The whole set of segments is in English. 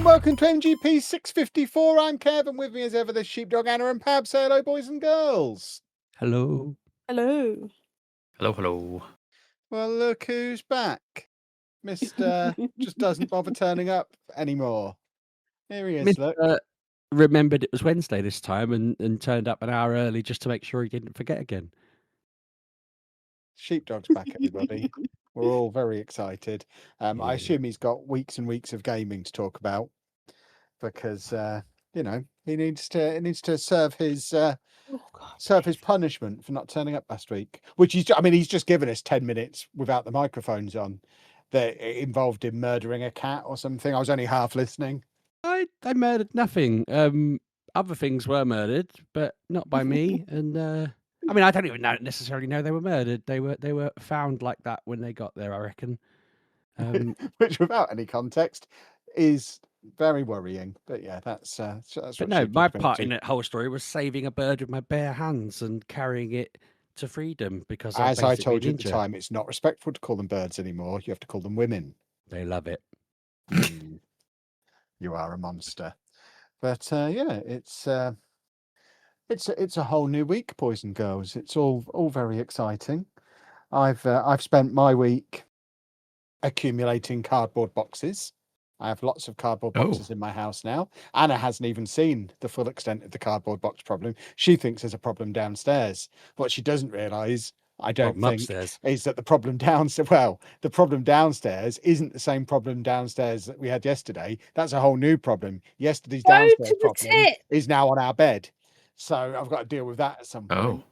and welcome to MGP654. I'm Kev, and with me as ever, the Sheepdog, Anna and Pab. Say hello, boys and girls. Hello. Hello. Hello, hello. Well, look who's back. Mr. just doesn't bother turning up anymore. Here he is, look. Remembered it was Wednesday this time and turned up an hour early just to make sure he didn't forget again. Sheepdog's back, everybody. We're all very excited. I assume he's got weeks and weeks of gaming to talk about because, you know, he needs to serve his punishment for not turning up last week. Which he's just given us 10 minutes without the microphones on. That involved him murdering a cat or something. I was only half listening. I murdered nothing. Other things were murdered, but not by me. And I don't even necessarily know they were murdered. They were found like that when they got there, I reckon. Which, without any context, is very worrying. But yeah, that's. But no, my part in that whole story was saving a bird with my bare hands and carrying it to freedom because, as I told you at the time, it's not respectful to call them birds anymore. You have to call them women. They love it. You are a monster. But yeah, it's a whole new week, boys and girls. It's all very exciting. I've spent my week accumulating cardboard boxes. I have lots of cardboard boxes in my house now. Anna hasn't even seen the full extent of the cardboard box problem. She thinks there's a problem downstairs. What she doesn't realise, I don't think, is that the problem downstairs isn't the same problem downstairs that we had yesterday. That's a whole new problem. Yesterday's downstairs problem is now on our bed. So I've got to deal with that at some point.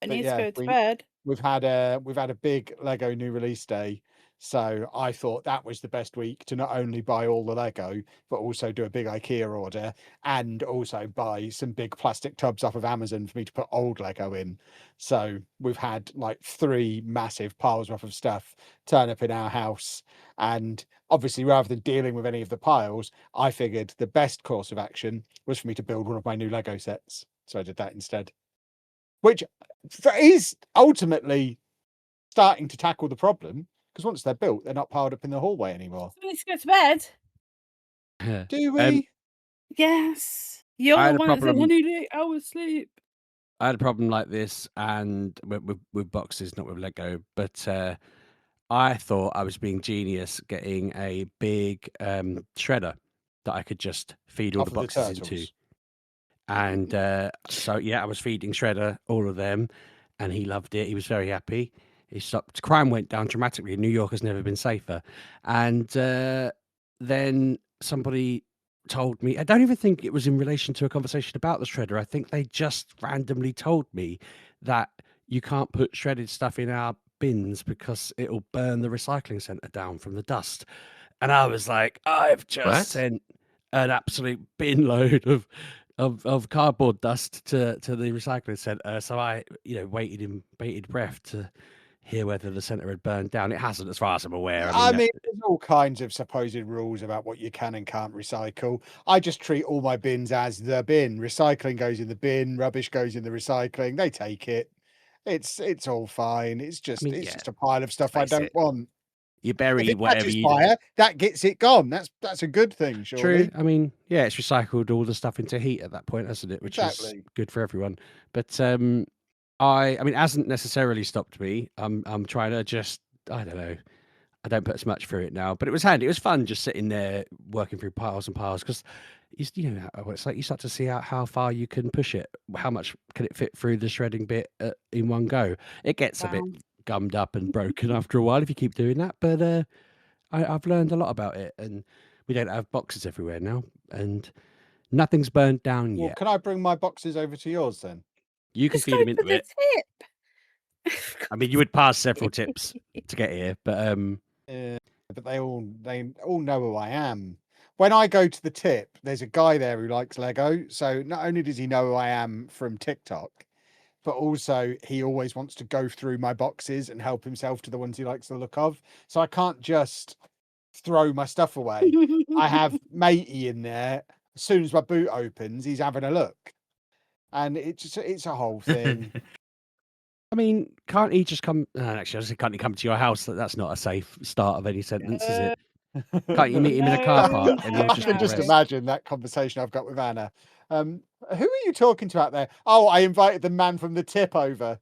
I need to go to bed. We've had a big Lego new release day. So I thought that was the best week to not only buy all the Lego, but also do a big IKEA order and also buy some big plastic tubs off of Amazon for me to put old Lego in. So we've had like 3 massive piles worth of stuff turn up in our house. And obviously, rather than dealing with any of the piles, I figured the best course of action was for me to build one of my new Lego sets. So I did that instead, which is ultimately starting to tackle the problem. Because once they're built, they're not piled up in the hallway anymore. We need to go to bed. Do we? Yes. You're the ones that need 8 hours sleep. I had a problem like this, and with boxes, not with Lego. But I thought I was being genius getting a big shredder that I could just feed all the boxes into. And so, yeah, I was feeding Shredder all of them, and he loved it. He was very happy. He stopped. Crime went down dramatically. New York has never been safer. And then somebody told me, I don't even think it was in relation to a conversation about the shredder. I think they just randomly told me that you can't put shredded stuff in our bins because it'll burn the recycling centre down from the dust. And I was like, I've just sent an absolute bin load of cardboard dust to the recycling centre. So I, waited in bated breath to hear whether the centre had burned down. It hasn't, as far as I'm aware. I mean, there's all kinds of supposed rules about what you can and can't recycle. I just treat all my bins as the bin. Recycling goes in the bin, rubbish goes in the recycling. They take it. It's all fine. It's just a pile of stuff I don't want. You bury whatever you fire, that gets it gone. That's a good thing, surely. True. I mean, yeah, it's recycled all the stuff into heat at that point, hasn't it? Which is good for everyone. But I mean, it hasn't necessarily stopped me. I'm trying to just, I don't know. I don't put as much through it now, but it was handy. It was fun just sitting there working through piles and piles because it's like you start to see how far you can push it. How much can it fit through the shredding bit in one go? It gets a bit gummed up and broken after a while if you keep doing that. But I've learned a lot about it, and we don't have boxes everywhere now, and nothing's burned down yet. Can I bring my boxes over to yours then? You can feed them into it. I mean, you would pass several tips to get here, but they all know who I am. When I go to the tip, there's a guy there who likes Lego. So not only does he know who I am from TikTok, but also he always wants to go through my boxes and help himself to the ones he likes the look of. So I can't just throw my stuff away. I have matey in there. As soon as my boot opens, he's having a look. And it's a whole thing. I mean, can't he just come? Actually, I was saying, can't he come to your house? That's not a safe start of any sentence, is it? Can't you meet him in a car No, park and he'll I just can do the just rest? imagine that conversation I've got with Anna. Who are you talking to out there? Oh, I invited the man from the tip over.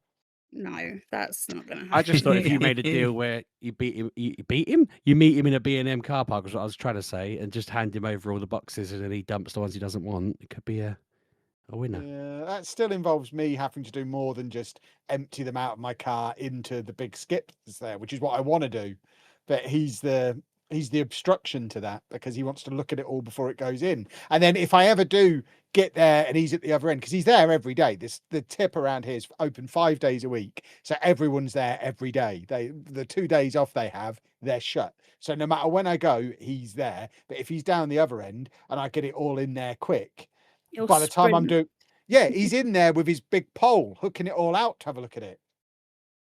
No, that's not going to happen. I just thought if you made a deal where you beat him, you meet him in a B&M car park, was what I was trying to say, and just hand him over all the boxes and then he dumps the ones he doesn't want, it could be a winner. Yeah, that still involves me having to do more than just empty them out of my car into the big skip that's there, which is what I want to do. But he's the obstruction to that because he wants to look at it all before it goes in. And then if I ever do get there and he's at the other end, because he's there every day. The tip around here is open 5 days a week, so everyone's there every day. The 2 days off they have, they're shut. So no matter when I go, he's there. But if he's down the other end and I get it all in there quick. You'll By the time I'm sprint. doing, he's in there with his big pole, hooking it all out to have a look at it.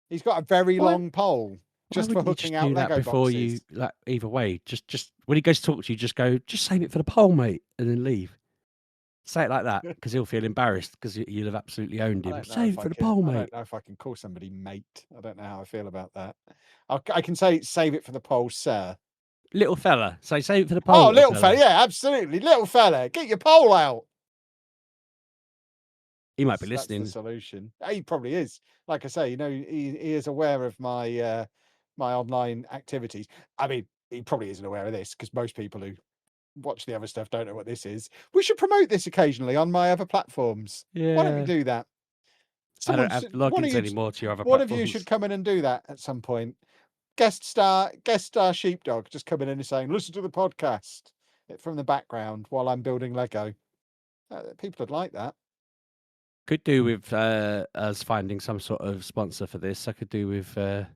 He's got a very Why- long pole just for Why wouldn't you hooking just out do that Lego before boxes. you, like, either way, just when he goes to talk to you, just go, just save it for the poll, mate, and then leave. Say it like that, because he'll feel embarrassed because you'll have absolutely owned I him. don't know Save if it I for the can. poll, I mate. don't know if I can call somebody mate. I don't know how I feel about that. I can say save it for the poll, sir. Little fella, say save it for the poll. Oh, little fella, yeah, absolutely, little fella, get your pole out. He might be That's listening. the solution. He probably is. Like I say, he is aware of my my online activities. I mean, he probably isn't aware of this because most people who watch the other stuff don't know what this is. We should promote this occasionally on my other platforms. Why don't we Yeah. do that? I don't have one of logins you, anymore to your other one of platforms. you should come in and do that at some point. Guest star Sheepdog, just coming in and saying, listen to the podcast from the background while I'm building Lego. People would like that. Could do with us finding some sort of sponsor for this. I could do with I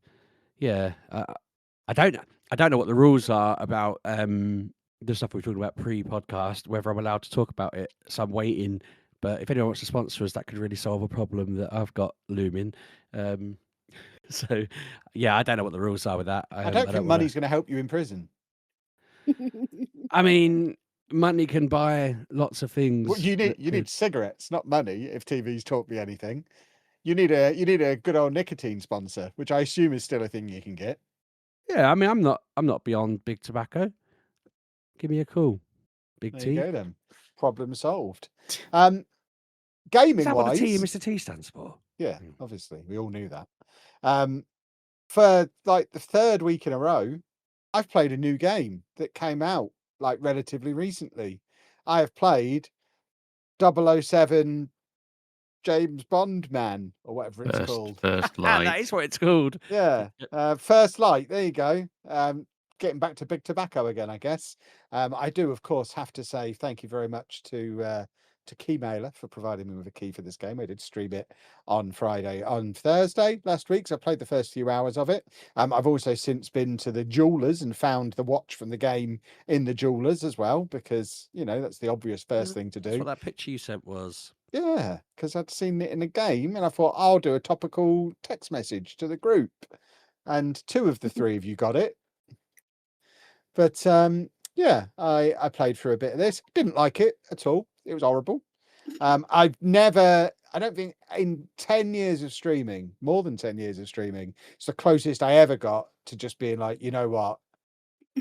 don't know what the rules are about the stuff we were talking about pre-podcast, whether I'm allowed to talk about it. So I'm waiting. But if anyone wants to sponsor us, that could really solve a problem that I've got looming. So yeah, I don't know what the rules are with that. I don't think money's going to help you in prison. I mean, money can buy lots of things. Well, you need cigarettes, not money. If TV's taught me anything, you need a good old nicotine sponsor, which I assume is still a thing you can get. Yeah, I mean, I'm not beyond big tobacco. Give me a call, Big There T. you go then. Problem solved. Gaming Is that wise, what the T in Mr. T stands for? yeah, obviously we all knew that. For like the third week in a row, I've played a new game that came out like relatively recently. I have played 007 James Bond Man or whatever it's called. First Light. That is what it's called. Yeah. First Light. There you go. Getting back to big tobacco again, I guess. I do, of course, have to say thank you very much to Keymailer for providing me with a key for this game. I did stream it on Thursday last week, so I played the first few hours of it. I've also since been to the jewelers and found the watch from the game in the jewelers as well, because that's the obvious first thing to That's do. what that picture you sent was. Yeah, because I'd seen it in a game, and I thought I'll do a topical text message to the group, and 2 of the 3 of you got it. But yeah, I played through a bit of this. Didn't like it at all. It was horrible. I don't think in 10 years of streaming, more than 10 years of streaming, it's the closest I ever got to just being like, you know what,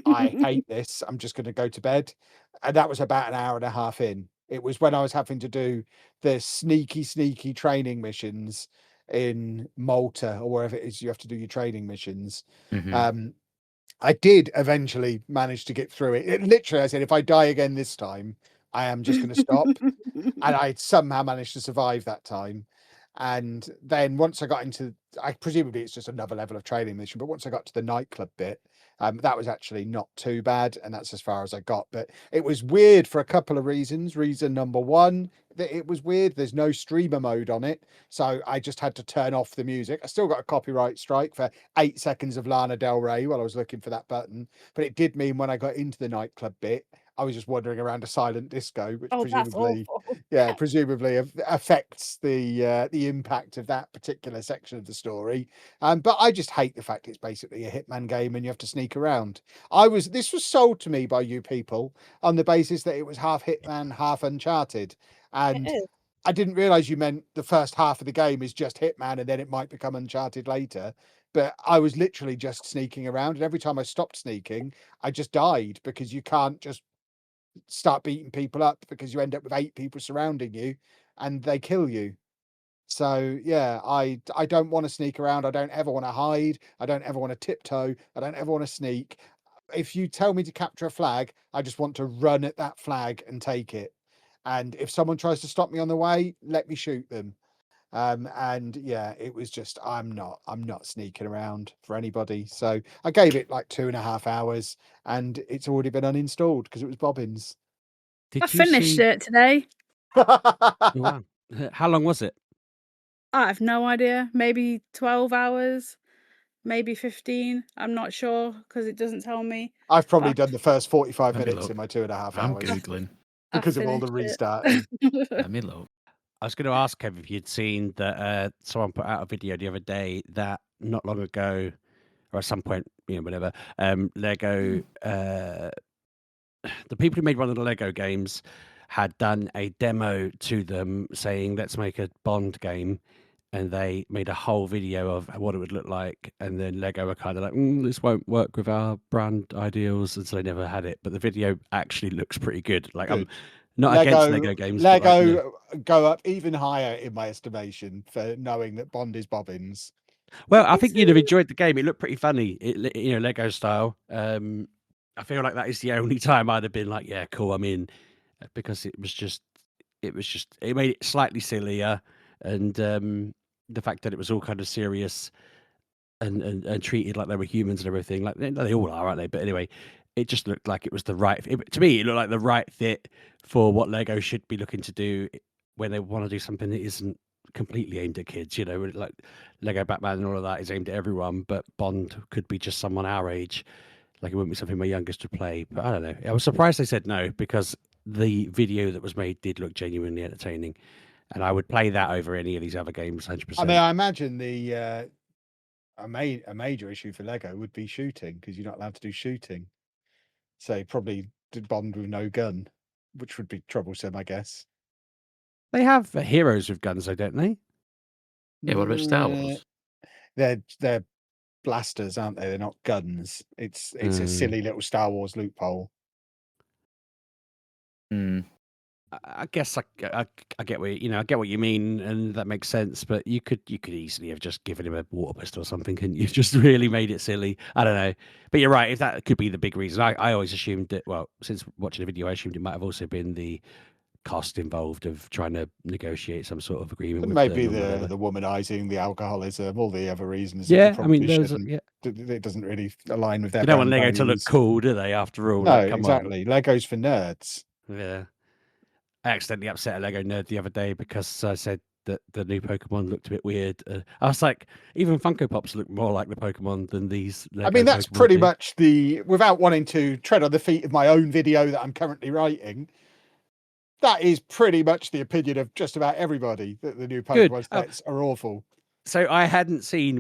I hate this. I'm just going to go to bed. And that was about an hour and a half in. It was when I was having to do the sneaky training missions in Malta or wherever it is you have to do your training missions. Mhm. I did eventually manage to get through it. Literally, I said, if I die again this time, I am just going to stop. And I somehow managed to survive that time. And then once I got into, presumably it's just another level of training mission, but once I got to the nightclub bit, that was actually not too bad. And that's as far as I got. But it was weird for a couple of reasons. Reason number one, that it was weird. There's no streamer mode on it. So I just had to turn off the music. I still got a copyright strike for 8 seconds of Lana Del Rey while I was looking for that button. But it did mean when I got into the nightclub bit, I was just wandering around a silent disco, which presumably affects the impact of that particular section of the story. But I just hate the fact it's basically a Hitman game and you have to sneak around. This was sold to me by you people on the basis that it was half Hitman, half Uncharted, and I didn't realize you meant the first half of the game is just Hitman and then it might become Uncharted later. but I was literally just sneaking around, and every time I stopped sneaking, I just died, because you can't just start beating people up, because you end up with 8 people surrounding you and they kill you. So yeah, I don't want to sneak around. I don't ever want to hide. I don't ever want to tiptoe. I don't ever want to sneak. If you tell me to capture a flag, I just want to run at that flag and take it. And if someone tries to stop me on the way, let me shoot them. And yeah, it was just, I'm not sneaking around for anybody. So I gave it like 2.5 hours, and it's already been uninstalled because it was bobbins. I Did you finished see? it today. Oh, wow. How long was it? I have no idea. Maybe 12 hours, maybe 15. I'm not sure because it doesn't tell me. I've probably But done the first 45 Let me minutes look. in my 2.5 I'm hours Googling. I because of all the finished restarting. Let me look. I was going to ask Kev if you'd seen that someone put out a video the other day that not long ago, or at some point, whatever, Lego, the people who made one of the Lego games had done a demo to them saying, let's make a Bond game. And they made a whole video of what it would look like. And then Lego were kind of like, this won't work with our brand ideals. And so they never had it. But the video actually looks pretty good. Like, I'm Good. not against Lego games. But like, Lego go up even higher in my estimation for knowing that Bond is bobbins. well, I think you'd have enjoyed the game. It looked pretty funny, Lego style. I feel like that is the only time I'd have been like, yeah, cool, I'm in, because it made it slightly sillier, and the fact that it was all kind of serious and treated like they were humans and everything. Like they all are, aren't they? But anyway, it just looked like it was the right. To me, it looked like the right fit for what Lego should be looking to do when they want to do something that isn't completely aimed at kids. Like Lego Batman and all of that is aimed at everyone, but Bond could be just someone our age. Like it wouldn't be something my youngest would play. But I don't know. I was surprised they said no, because the video that was made did look genuinely entertaining, and I would play that over any of these other games, 100%. I mean, I imagine a major issue for Lego would be shooting, because you're not allowed to do shooting. So probably did Bond with no gun, which would be troublesome, I guess. They have heroes with guns, though, don't they? Yeah, what about Star Wars? They're blasters, aren't they? They're not guns. It's a silly little Star Wars loophole. I guess I get what I get what you mean, and that makes sense. But you could easily have just given him a water pistol or something, couldn't you? Just really made it silly. I don't know, but you're right. If that could be the big reason, I always assumed that. Well, since watching the video, I assumed it might have also been the cost involved of trying to negotiate some sort of agreement. With maybe the womanizing, the alcoholism, all the other reasons. Yeah, I mean, it doesn't really align with their. You don't want Lego to look cool, do they? After all, no, like, come exactly. on. Lego's for nerds. Yeah. I accidentally upset a Lego nerd the other day because I said that the new Pokemon looked a bit weird. I was like, even Funko Pops look more like the Pokemon than these Lego. I mean, that's Pokemon pretty much without wanting to tread on the feet of my own video that I'm currently writing, that is pretty much the opinion of just about everybody, that the new Pokemon sets are awful. So I hadn't seen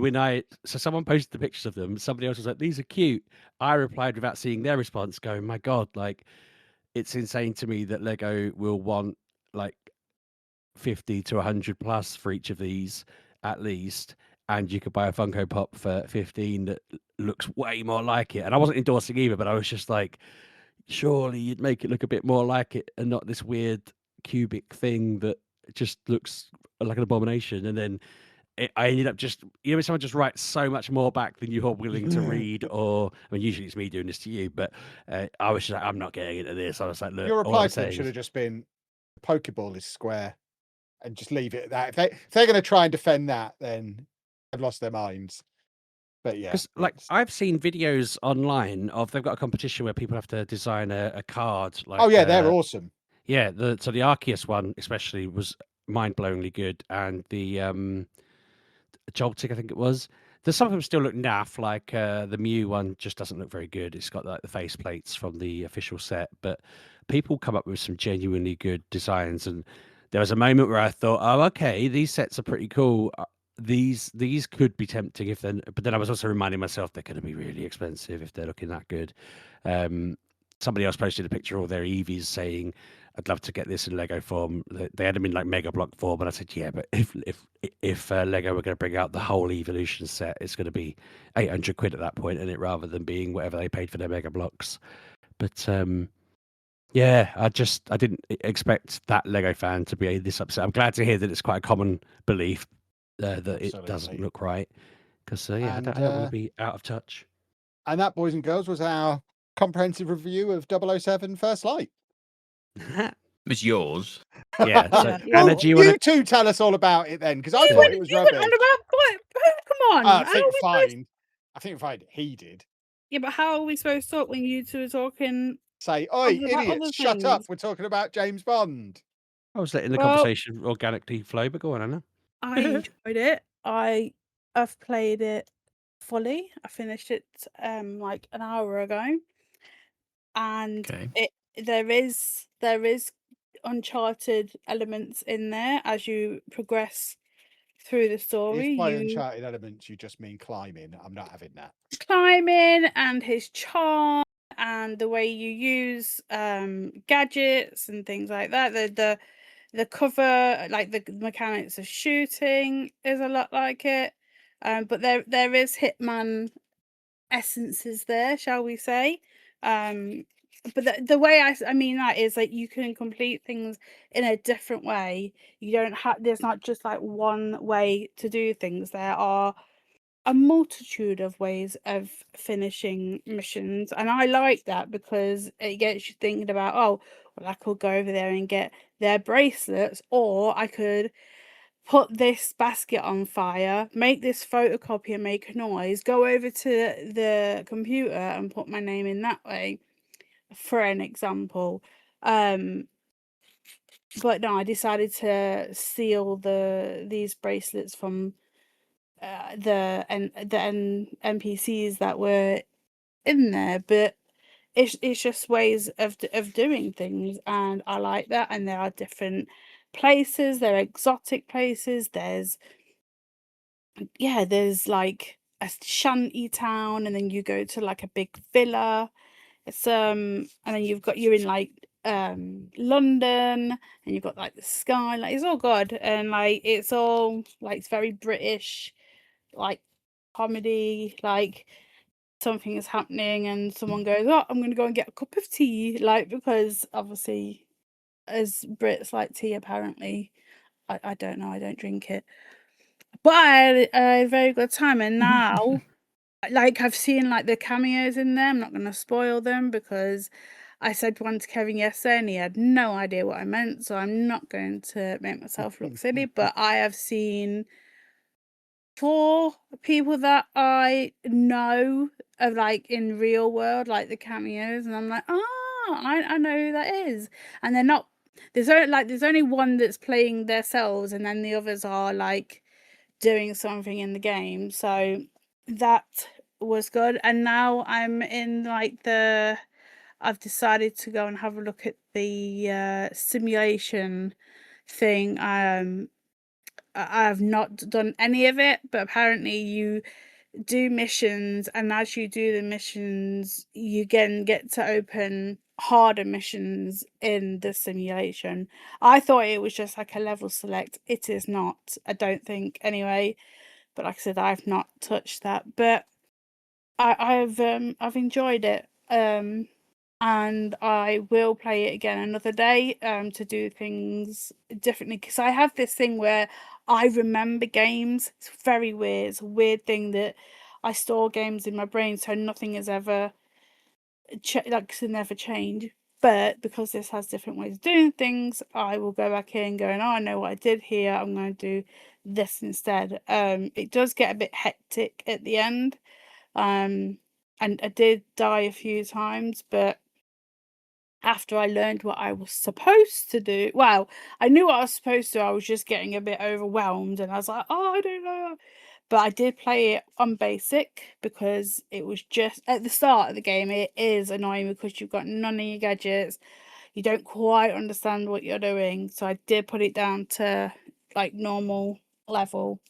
so someone posted the pictures of them. Somebody else was like, these are cute. I replied without seeing their response, going, my God, like, it's insane to me that Lego will want like 50 to 100 plus for each of these at least, and you could buy a Funko Pop for 15 that looks way more like it. And I wasn't endorsing either, but I was just like, surely you'd make it look a bit more like it and not this weird cubic thing that just looks like an abomination. And then I ended up just, when someone just writes so much more back than you're willing to read, or, I mean, usually it's me doing this to you, but I was just like, I'm not getting into this. I was like, look, your reply to them should have just been, Pokeball is square, and just leave it at that. If they're going to try and defend that, then they've lost their minds. But yeah, because like I've seen videos online of, they've got a competition where people have to design a card. Like, oh yeah, they're awesome. Yeah, so the Arceus one especially was mind-blowingly good, and the Joltik, I think it was. There's some of them still look naff, like the Mew one just doesn't look very good. It's got like the face plates from the official set, but people come up with some genuinely good designs. And there was a moment where I thought, oh, okay, these sets are pretty cool. These could be tempting but then I was also reminding myself they're going to be really expensive if they're looking that good. Somebody else posted a picture of all their Eevees saying, I'd love to get this in Lego form. They had them in like Mega Block form, and I said, yeah, but if Lego were going to bring out the whole Evolution set, it's going to be 800 quid at that point, isn't it, rather than being whatever they paid for their Mega Blocks. But yeah, I didn't expect that Lego fan to be this upset. I'm glad to hear that it's quite a common belief that it doesn't Absolutely. look right. Because yeah, I And don't want to be out of touch. and that, boys and girls, was our comprehensive review of 007 First Light. It's yours. Yeah. So Yeah. Well, Anna, do you want you two tell us all about it then, because I You thought went, it was you went rubbish. on about what? Come on. I How think are we supposed- fine. I think fine. He did. Yeah, but how are we supposed to talk when you two are talking? Say, oi, Talking about idiots, other shut up. things. We're talking about James Bond. I was letting the Well- conversation organically flow, but go on, Anna. I enjoyed it. I've played it fully. I finished it like an hour ago, and Okay. there is Uncharted elements in there as you progress through the story. If by You Uncharted elements you just mean climbing, I'm not having that. climbing and his charm and the way you use gadgets and things like that. The cover, like the mechanics of shooting, is a lot like it. But there is Hitman essences there, shall we say? But the way I mean that is like you can complete things in a different way. You don't have. There's not just like one way to do things. There are a multitude of ways of finishing missions, and I like that because it gets you thinking about, oh, well, I could go over there and get their bracelets, or I could put this basket on fire, make this photocopy and make a noise, go over to the computer and put my name in that way, for an example. But no, I decided to steal these bracelets from the NPCs that were in there, but it's just ways of doing things, and I like that. And there are different places, there are exotic places. There's like a shanty town, and then you go to like a big villa. It's and then you're in like London, and you've got like the sky, like it's all good, and like it's all like it's very British, like comedy, like something is happening and someone goes, oh, I'm gonna go and get a cup of tea, like, because obviously as Brits like tea, apparently. I don't know, I don't drink it, but I had a very good time. And now like I've seen like the cameos in there. I'm not gonna spoil them because I said one to Kevin yesterday and he had no idea what I meant, so I'm not going to make myself look silly. But I have seen 4 people that I know of, like in real world, like the cameos, and I'm like, I know who that is. And they're not. There's only one that's playing themselves, and then the others are like doing something in the game. So that was good. And now I'm in like I've decided to go and have a look at the simulation thing. I've not done any of it, but apparently you do missions, and as you do the missions, you get to open harder missions in the simulation. I thought it was just like a level select. It is not, I don't think, anyway. But like I said, I've not touched that. But I've enjoyed it. And I will play it again another day to do things differently, because I have this thing where I remember games. It's very weird. It's a weird thing that I store games in my brain, so nothing is ever can never change. But because this has different ways of doing things, I will go back in going, oh, I know what I did here, I'm going to do this instead. It does get a bit hectic at the end, and I did die a few times, but after I learned what I was supposed to do, well, I knew what I was supposed to, I was just getting a bit overwhelmed, and I was like, oh, I don't know. But I did play it on basic because it was just at the start of the game. It is annoying because you've got none of your gadgets, you don't quite understand what you're doing, so I did put it down to like normal level.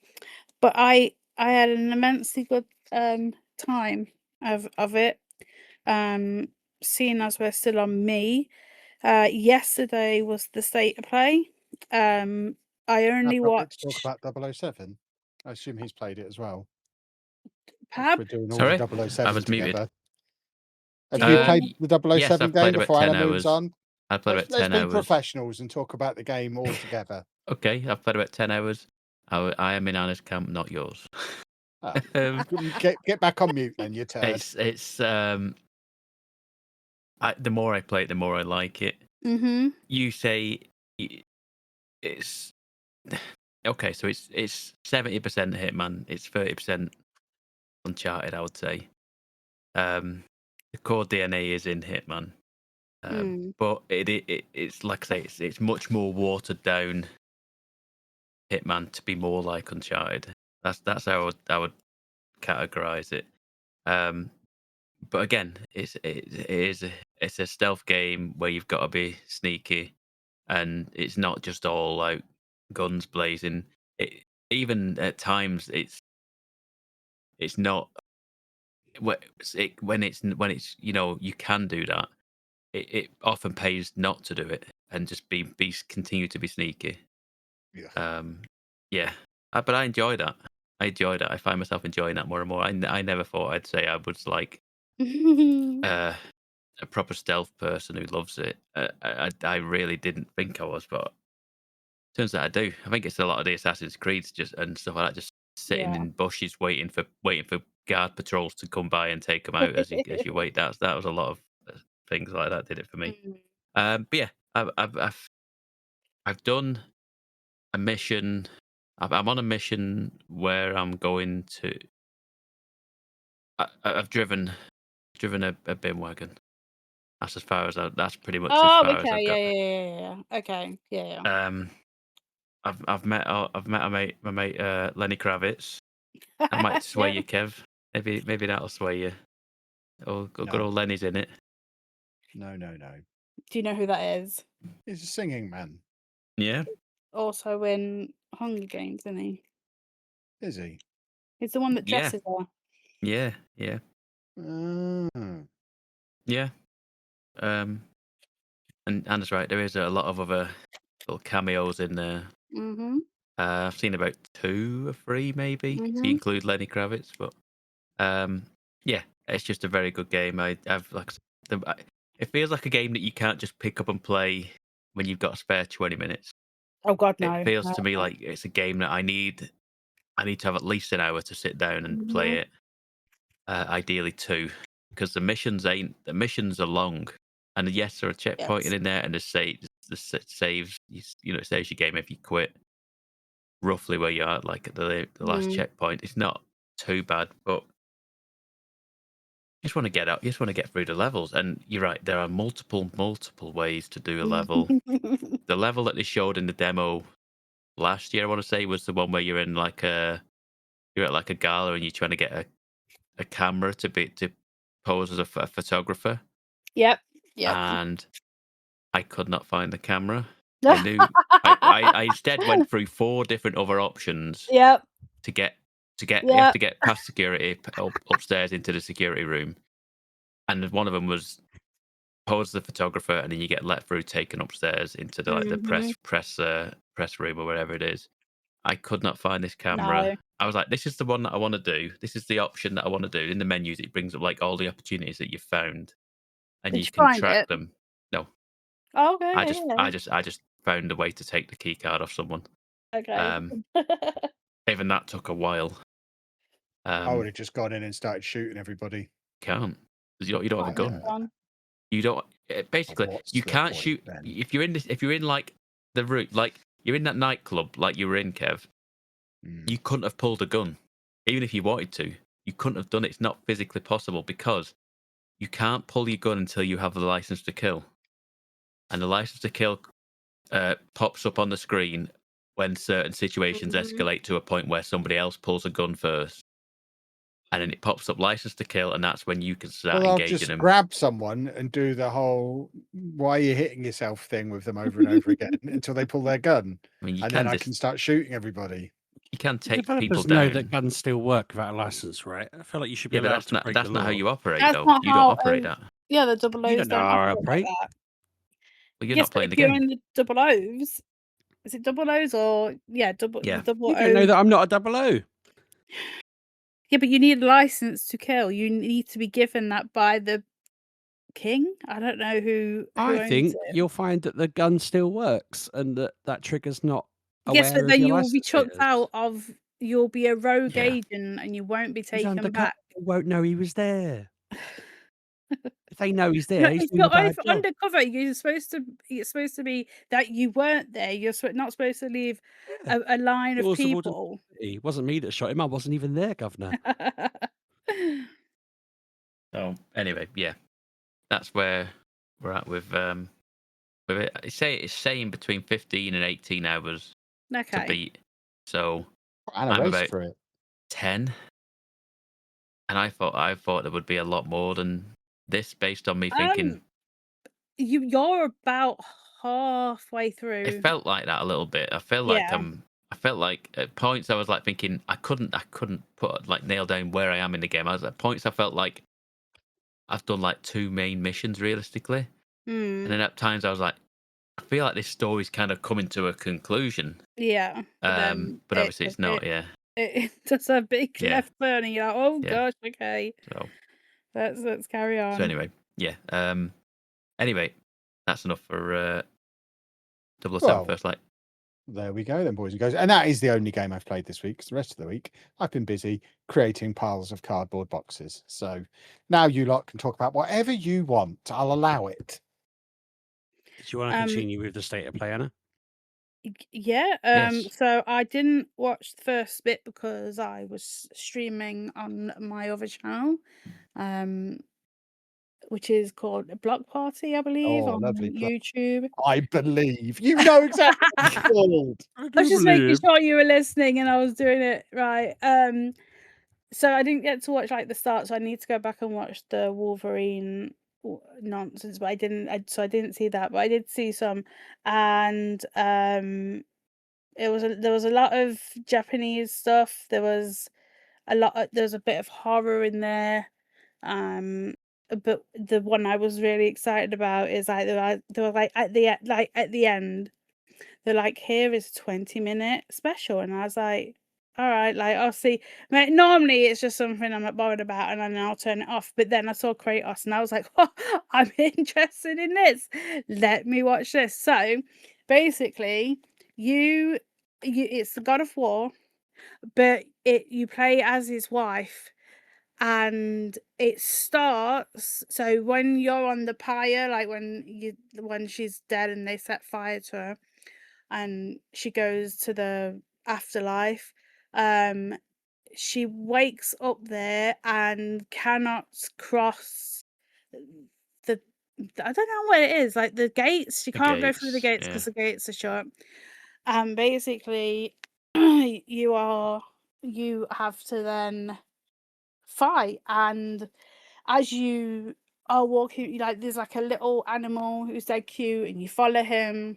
But I had an immensely good time of it. Seeing as we're still on me, Yesterday was the state of play. I only Appropriate to talk watched about 007. I assume he's played it as well. Pab. We're doing all Sorry? the I 007 was muted. together. Have Do you you- played the 007 Yes, I've game played about before 10 Anna moves hours. on? I played Let's about 10 be hours. professionals and talk about the game all together. Okay, I've played about 10 hours. I am in Anna's camp, not yours. Oh, Um, get back on mute then, you turd. it's the more I play it, the more I like it. Mm-hmm. You say it's okay, so it's 70% Hitman, it's 30% Uncharted, I would say. The core DNA is in Hitman, but it's like I say, it's much more watered down Hitman to be more like Uncharted. That's how I would categorize it. But again, it's a stealth game where you've got to be sneaky, and it's not just all like guns blazing. Even at times, it's not when it's you can do that. It often pays not to do it and just continue to be sneaky. Yeah. Yeah, but I enjoy that. I find myself enjoying that more and more. I never thought I'd say I was like a proper stealth person who loves it. I really didn't think I was, but turns out I do. I think it's a lot of the Assassin's Creeds and stuff like that, just sitting Yeah. in bushes waiting for guard patrols to come by and take them out as you wait. That was a lot of things like that did it for me. But yeah, I've done a mission. I'm on a mission where I'm going to. I've driven a bin wagon. That's as far as that's pretty much as Oh, far as okay. I've got. Yeah. Okay. Yeah. I've met my mate Lenny Kravitz. I might sway Yeah. you, Kev. Maybe that'll sway you. Oh, good No. old Lenny's in it. No. Do you know who that is? He's a singing man. Yeah. Also in Hunger Games, isn't he? Is he? He's the one that Yeah. dresses her. Yeah. Mm. Yeah. And Anna's right. There is a lot of other little cameos in there. Mm-hmm. I've seen about 2 or 3 maybe, if you include Lenny Kravitz. But yeah, it's just a very good game. It feels like a game that you can't just pick up and play when you've got a spare 20 minutes. Oh God, no. It feels to me like it's a game that I need to have at least an hour to sit down and play it. Ideally 2, because the missions are long, and yes, there are checkpointing in there, and the saves. It saves your game if you quit. Roughly where you are, like at the last checkpoint, it's not too bad, but you just want to get out. You just want to get through the levels, and you're right. There are multiple ways to do a level. The level that they showed in the demo last year, I want to say, was the one where you're at like a gala and you're trying to get a camera to pose as a photographer. Yep. And I could not find the camera. I knew I instead went through 4 different other options. Yep. You have to get past security upstairs into the security room, and one of them was pose the photographer, and then you get let through, taken upstairs into the press room or wherever it is. I could not find this camera. No. I was like, this is the one that I want to do. This is the option that I want to do. In the menus, it brings up like all the opportunities that you've found, and Did you you can find track it? them. No, Oh, okay. I just found a way to take the key card off someone. Okay. Even that took a while. I would have just gone in and started shooting everybody. Can't. You don't have a gun. You don't. Basically, What's you the can't point shoot then? if you're in like the route, like you're in that nightclub, like you were in, Kev. You couldn't have pulled a gun, even if you wanted to. You couldn't have done it. It's not physically possible because you can't pull your gun until you have the license to kill, and the license to kill pops up on the screen when certain situations escalate to a point where somebody else pulls a gun first. And then it pops up license to kill, and that's when you can start Well, I'll engaging just them. grab someone and do the whole "why are you hitting yourself" thing with them over and over again until they pull their gun, I mean, then I can start shooting everybody. You can take people Developers down. know that guns still work without a license, right? I feel like you should be allowed to break the law. That's not how you operate, That's though. not You how, don't operate that. Yeah, the double You O's don't know don't how I operate like operate. that. Well, you're Yes, not but playing if the you're game. in the double O's, is it double O's or the Yeah. double You O? don't know that I'm not a double O. Yeah, but you need a license to kill. You need to be given that by the king. I don't know who I owns think it. you'll find that the gun still works and that trigger's not Yes, aware but of then your you will be license chucked status. out of. You'll be a rogue Yeah. agent, and you won't be He's taken undercover. back. Won't know he was there. If they know he's No, there, he's if doing a you're bad job. undercover, you're supposed to. It's supposed to be that you weren't there. You're not supposed to leave Yeah. a line of Plausible people. deniability. It wasn't me that shot him. I wasn't even there, Governor. So anyway, yeah, that's where we're at with it. It's saying between 15 and 18 hours to Okay. beat. So And a I'm race about for it. 10, and I thought there would be a lot more than this, based on me thinking. You're about halfway through. It felt like that a little bit. I felt like at points I was like thinking I couldn't put like nail down where I am in the game. I was at points I felt like I've done like 2 main missions realistically, and then at times I was like, I feel like this story's kind of coming to a conclusion. Yeah, but then But obviously it's not. Yeah. It does a big Yeah. left turn, and you're like, oh Yeah. gosh, okay, So let's carry on. so anyway, yeah. Anyway, that's enough for 007 Well, First Light. There we go then, boys and girls. And that is the only game I've played this week, 'cause the rest of the week I've been busy creating piles of cardboard boxes. So now you lot can talk about whatever you want. I'll allow it. Did you want to continue with the state of play, Anna? Yeah. Yes. So I didn't watch the first bit because I was streaming on my other channel, which is called a Block Party, I believe, Oh, on lovely plug. YouTube. I believe. You know exactly what it's called. I was just making sure you were listening and I was doing it right. So I didn't get to watch like the start, so I need to go back and watch the Wolverine nonsense, but I didn't. So I didn't see that, but I did see some, and there was a lot of Japanese stuff. There was a bit of horror in there. But the one I was really excited about is like they were like at the end, they're like, here is a 20-minute special, and I was like, all right, like I'll see. Normally it's just something I'm not bothered about, and then I'll turn it off. But then I saw Kratos, and I was like, oh, I'm interested in this. Let me watch this. So basically, it's the God of War, but you play as his wife. And it starts so when you're on the pyre, like when she's dead and they set fire to her, and she goes to the afterlife. She wakes up there and cannot cross the I don't know what it is, like the gates. She can't go through the gates because the gates are shut. And basically you have to then fight, and as you are walking, like there's like a little animal who's dead cute, and you follow him,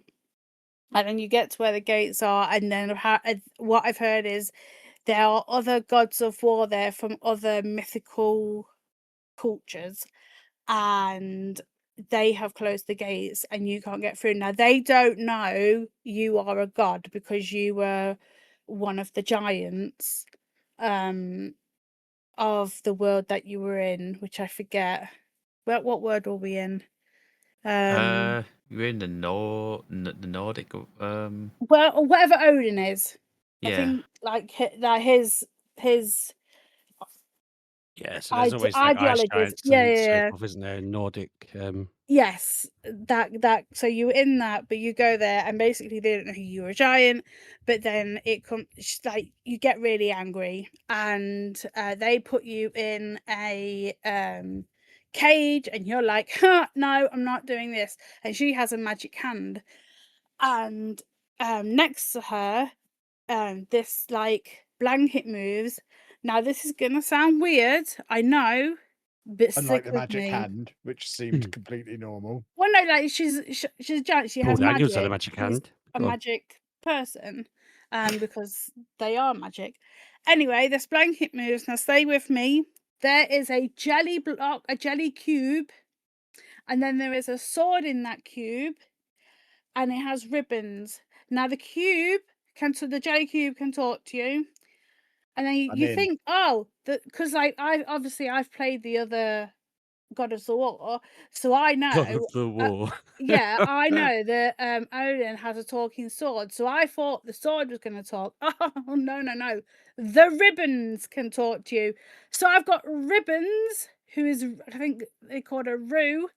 and then you get to where the gates are, and then what I've heard is there are other gods of war there from other mythical cultures, and they have closed the gates and you can't get through. Now they don't know you are a god because you were one of the giants of the world that you were in, which I forget. What word were we in? You're in the Nordic. Well, or whatever Odin is. I Yeah. think like his Yeah, so there's always like ice ideologies. giants Yeah, and yeah, so yeah. forth, isn't there? Nordic. Yes, that. So you were in that, but you go there, and basically they don't know you were a giant. But then it comes like you get really angry, and they put you in a cage, and you're like, huh, no, I'm not doing this. And she has a magic hand, and next to her, this like blanket moves. Now this is gonna sound weird, I know, but Unlike stick the with magic me. hand, which seemed completely normal. Well, no, like she's a giant. She has Pulled out magic. yours on the magic She's hand. a Go on. magic person, because they are magic. Anyway, this blanket moves. Now, stay with me. There is a jelly block, a jelly cube, and then there is a sword in that cube. and it has ribbons. Now the jelly cube can talk to you, and then you in. think, oh, because like I've played the other God of the War, so I God know. of the War. Yeah, I know that Odin has a talking sword, so I thought the sword was going to talk. Oh, no. The ribbons can talk to you. So I've got ribbons, who is, I think they call it a Rue.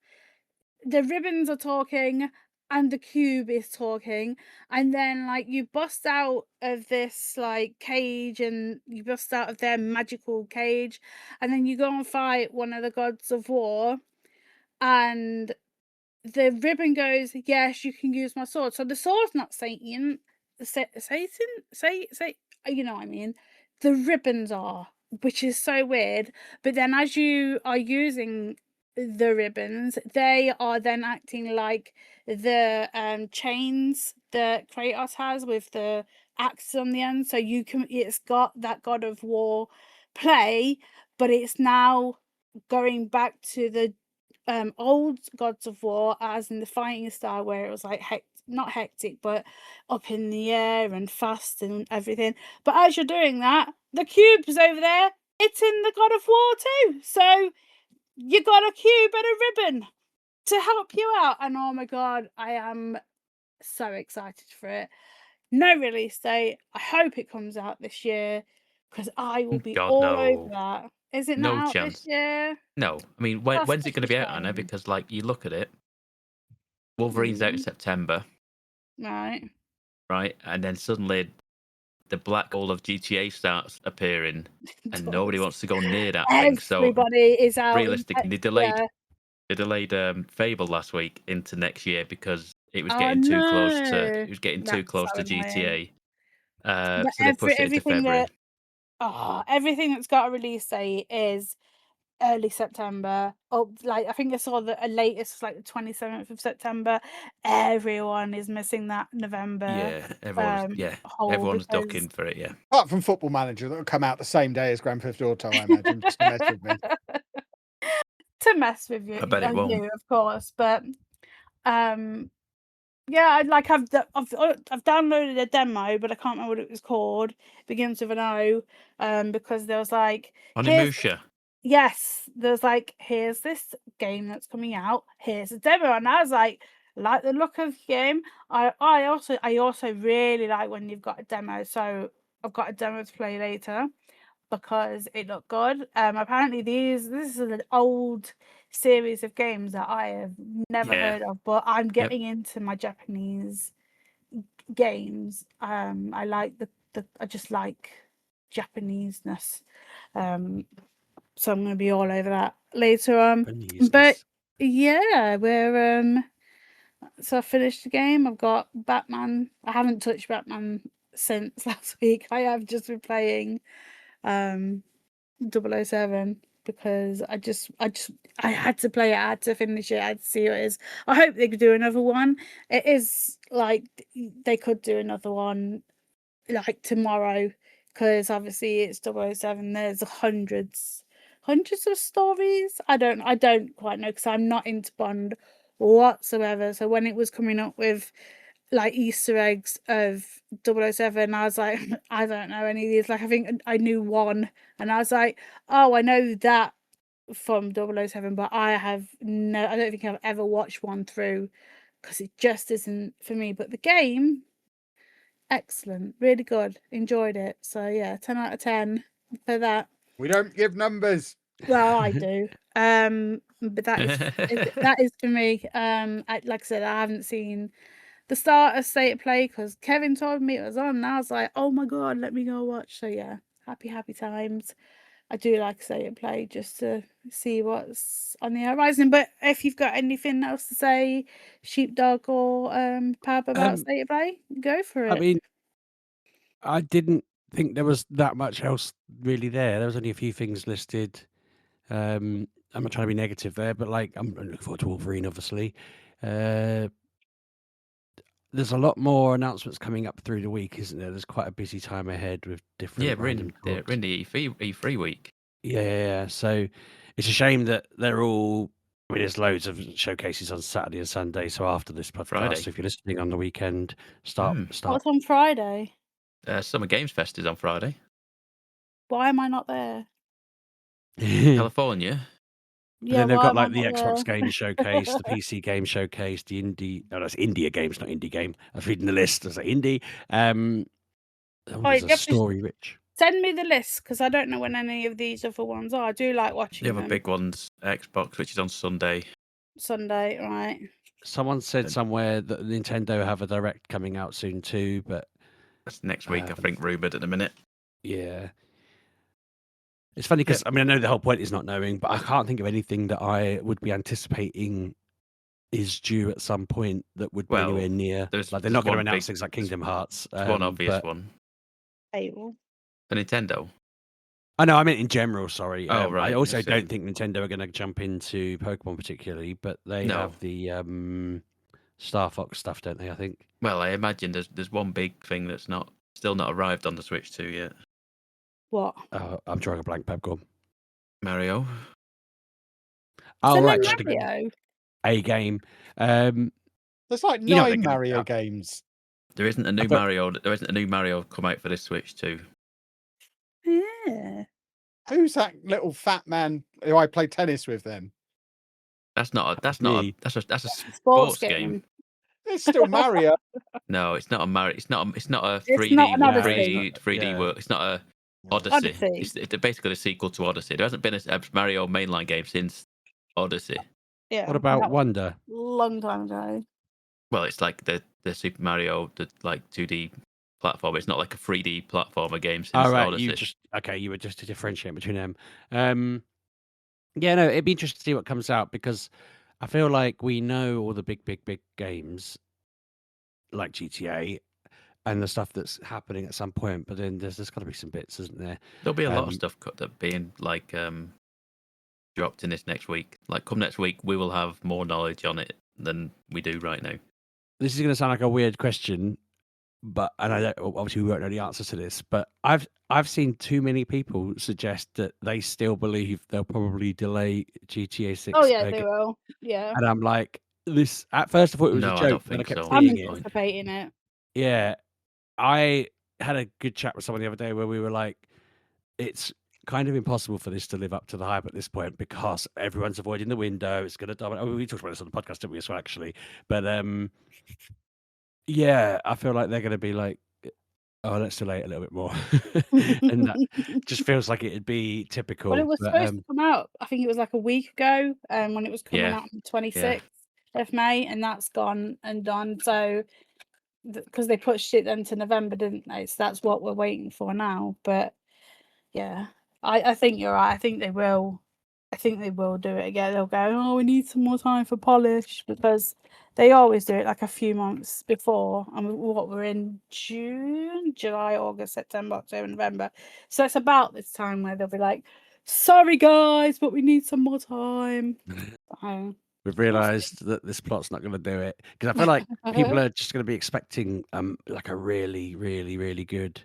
The ribbons are talking, and the cube is talking. And then, like, you bust out of this, like, cage, and you bust out of their magical cage, and then you go and fight one of the gods of war, and the ribbon goes, yes, you can use my sword. So the sword's not Satan. Satan? Say, you know what I mean? The ribbons are, which is so weird. But then as you are using the ribbons, they are then acting like the chains that Kratos has with the axe on the end. So it's got that God of War play, but it's now going back to the old Gods of War, as in the fighting style, where it was like not hectic, but up in the air and fast and everything. But as you're doing that, the cube's over there. It's in the God of War too. So you got a cube and a ribbon to help you out. And oh my god, I am so excited for it. No release date. I hope it comes out this year, because I will be God, all over no. that. Is it No not out chance. this year? No. I mean, That's when's it such going a to be out, Anna? shame. Because, like, you look at it, Wolverine's out in September, Right. right? And then suddenly the black hole of GTA starts appearing, and nobody Does. wants to go near that thing. So Everybody is out in realistically, yeah. they delayed Fable last week into next year because it was Oh getting too close to no. too That's close so to annoying. GTA. But So they pushed it into February. everything that's got a release date is early September. Oh, like I think I saw the latest like the 27th of September. Everyone is missing that November Yeah, hole everyone's because ducking for it. Yeah, Apart from Football Manager, that will come out the same day as Grand Theft Auto, I imagine, just to mess with me. to mess with you, I bet it won't. of course. But yeah, I've downloaded a demo, but I can't remember what it was called. It begins with an O, because there was like Onimusha. there's like, here's this game that's coming out. Here's a demo, and I was like the look of the game. I also really like when you've got a demo. So I've got a demo to play later because it looked good. Apparently this is an old series of games that I have never Yeah. heard of, but I'm getting into my Japanese games. I like I just like Japanese-ness. So I'm gonna be all over that later on. But Japanese-ness. yeah, so I finished the game. I've got Batman. I haven't touched Batman since last week. I have just been playing 007 because I had to play it. I had to finish it. I had to see what it is. I hope they could do another one. It is like they could do another one like tomorrow, because obviously it's 007. There's hundreds of stories. I don't quite know, because I'm not into Bond whatsoever. So when it was coming up with like Easter eggs of 007, I was like, I don't know any of these. Like I think I knew one, and I was like, oh, I know that from 007, but I don't think I've ever watched one through, because it just isn't for me. But the game, excellent, really good, enjoyed it. So yeah, 10 out of 10 for that. We don't give numbers. Well, I do. But that is for me. Like I said, I haven't seen the start of State of Play because Kevin told me it was on, and I was like, oh my god, let me go watch. So yeah, happy times. I do like State of Play just to see what's on the horizon. But if you've got anything else to say, Sheepdog or Pab, about State of Play, go for it. I mean, I didn't think there was that much else really there. There was only a few things listed. I'm not trying to be negative there, but like I'm looking forward to Wolverine, obviously. There's a lot more announcements coming up through the week, isn't there? There's quite a busy time ahead with different Yeah, we're random in talks. the E3 week. Yeah. So it's a shame that they're all I mean, there's loads of showcases on Saturday and Sunday. So after this podcast, Friday. if you're listening on the weekend, start. What's on Friday? Summer Games Fest is on Friday. Why am I not there? California. But then they've why got am I like the not Xbox there? Game Showcase, the PC Game Showcase, the indie. Oh, that's India Games, not indie game. I was reading the list. There's like indie. There's you a have to story rich. send me the list because I don't know when any of these other ones are. I do like watching The other them. big ones, Xbox, which is on Sunday. Sunday, right? Someone said somewhere that Nintendo have a direct coming out soon too, but that's next week. I think rumored at the minute. Yeah. It's funny because I mean I know the whole point is not knowing, but I can't think of anything that I would be anticipating is due at some point that would be anywhere near. Like they're not going to announce things like Kingdom Hearts. One obvious one. Fable. The Nintendo. I know, I meant in general. Sorry. Oh, right. I also don't think Nintendo are going to jump into Pokemon particularly, but they have the Star Fox stuff, don't they? I think. Well, I imagine there's one big thing that's still not arrived on the Switch 2 yet. What? I'm drawing a blank. Pepcom. Mario. Oh, right. Mario. A game. There's like 9 Mario games. There isn't a new Mario. There isn't a new Mario come out for this Switch 2. Yeah. Who's that little fat man who I play tennis with then? That's a sports game. It's still Mario. No, it's not a Mario. It's not a 3D. It's not another 3D work. It's not a Odyssey. It's basically a sequel to Odyssey. There hasn't been a Mario mainline game since Odyssey. Yeah. What about Wonder? Long time ago. Well, it's like the Super Mario, the like 2D platform. It's not like a 3D platformer game since Odyssey. You were just to differentiate between them. Yeah, no, it'd be interesting to see what comes out because I feel like we know all the big games like GTA and the stuff that's happening at some point, but then there's got to be some bits, isn't there? There'll be a lot of stuff that being like dropped in this next week. Like come next week, we will have more knowledge on it than we do right now. This is going to sound like a weird question, but obviously we won't know the answer to this. But I've seen too many people suggest that they still believe they'll probably delay GTA 6. Oh yeah, they will. Yeah. And I'm like, this. At first, I thought it was a joke, I don't but I think kept so. I'm seeing it. anticipating it. Yeah, I had a good chat with someone the other day where we were like, it's kind of impossible for this to live up to the hype at this point because everyone's avoiding the window. It's going to dominate. We talked about this on the podcast, didn't we, as well, actually? But yeah, I feel like they're going to be like, oh, let's delay it a little bit more. And that just feels like it'd be typical. Well, it was supposed to come out, I think it was like a week ago, when it was coming out on the 26th of May, and that's gone and done. So, because they pushed it then to November, didn't they? So that's what we're waiting for now. But yeah, I think you're right. I think they will do it again. They'll go, oh, we need some more time for polish because they always do it like a few months before. And we're in June, July, August, September, October, November. So it's about this time where they'll be like, sorry guys, but we need some more time. We've realised that this plot's not going to do it because I feel like people are just going to be expecting like a really, really, really good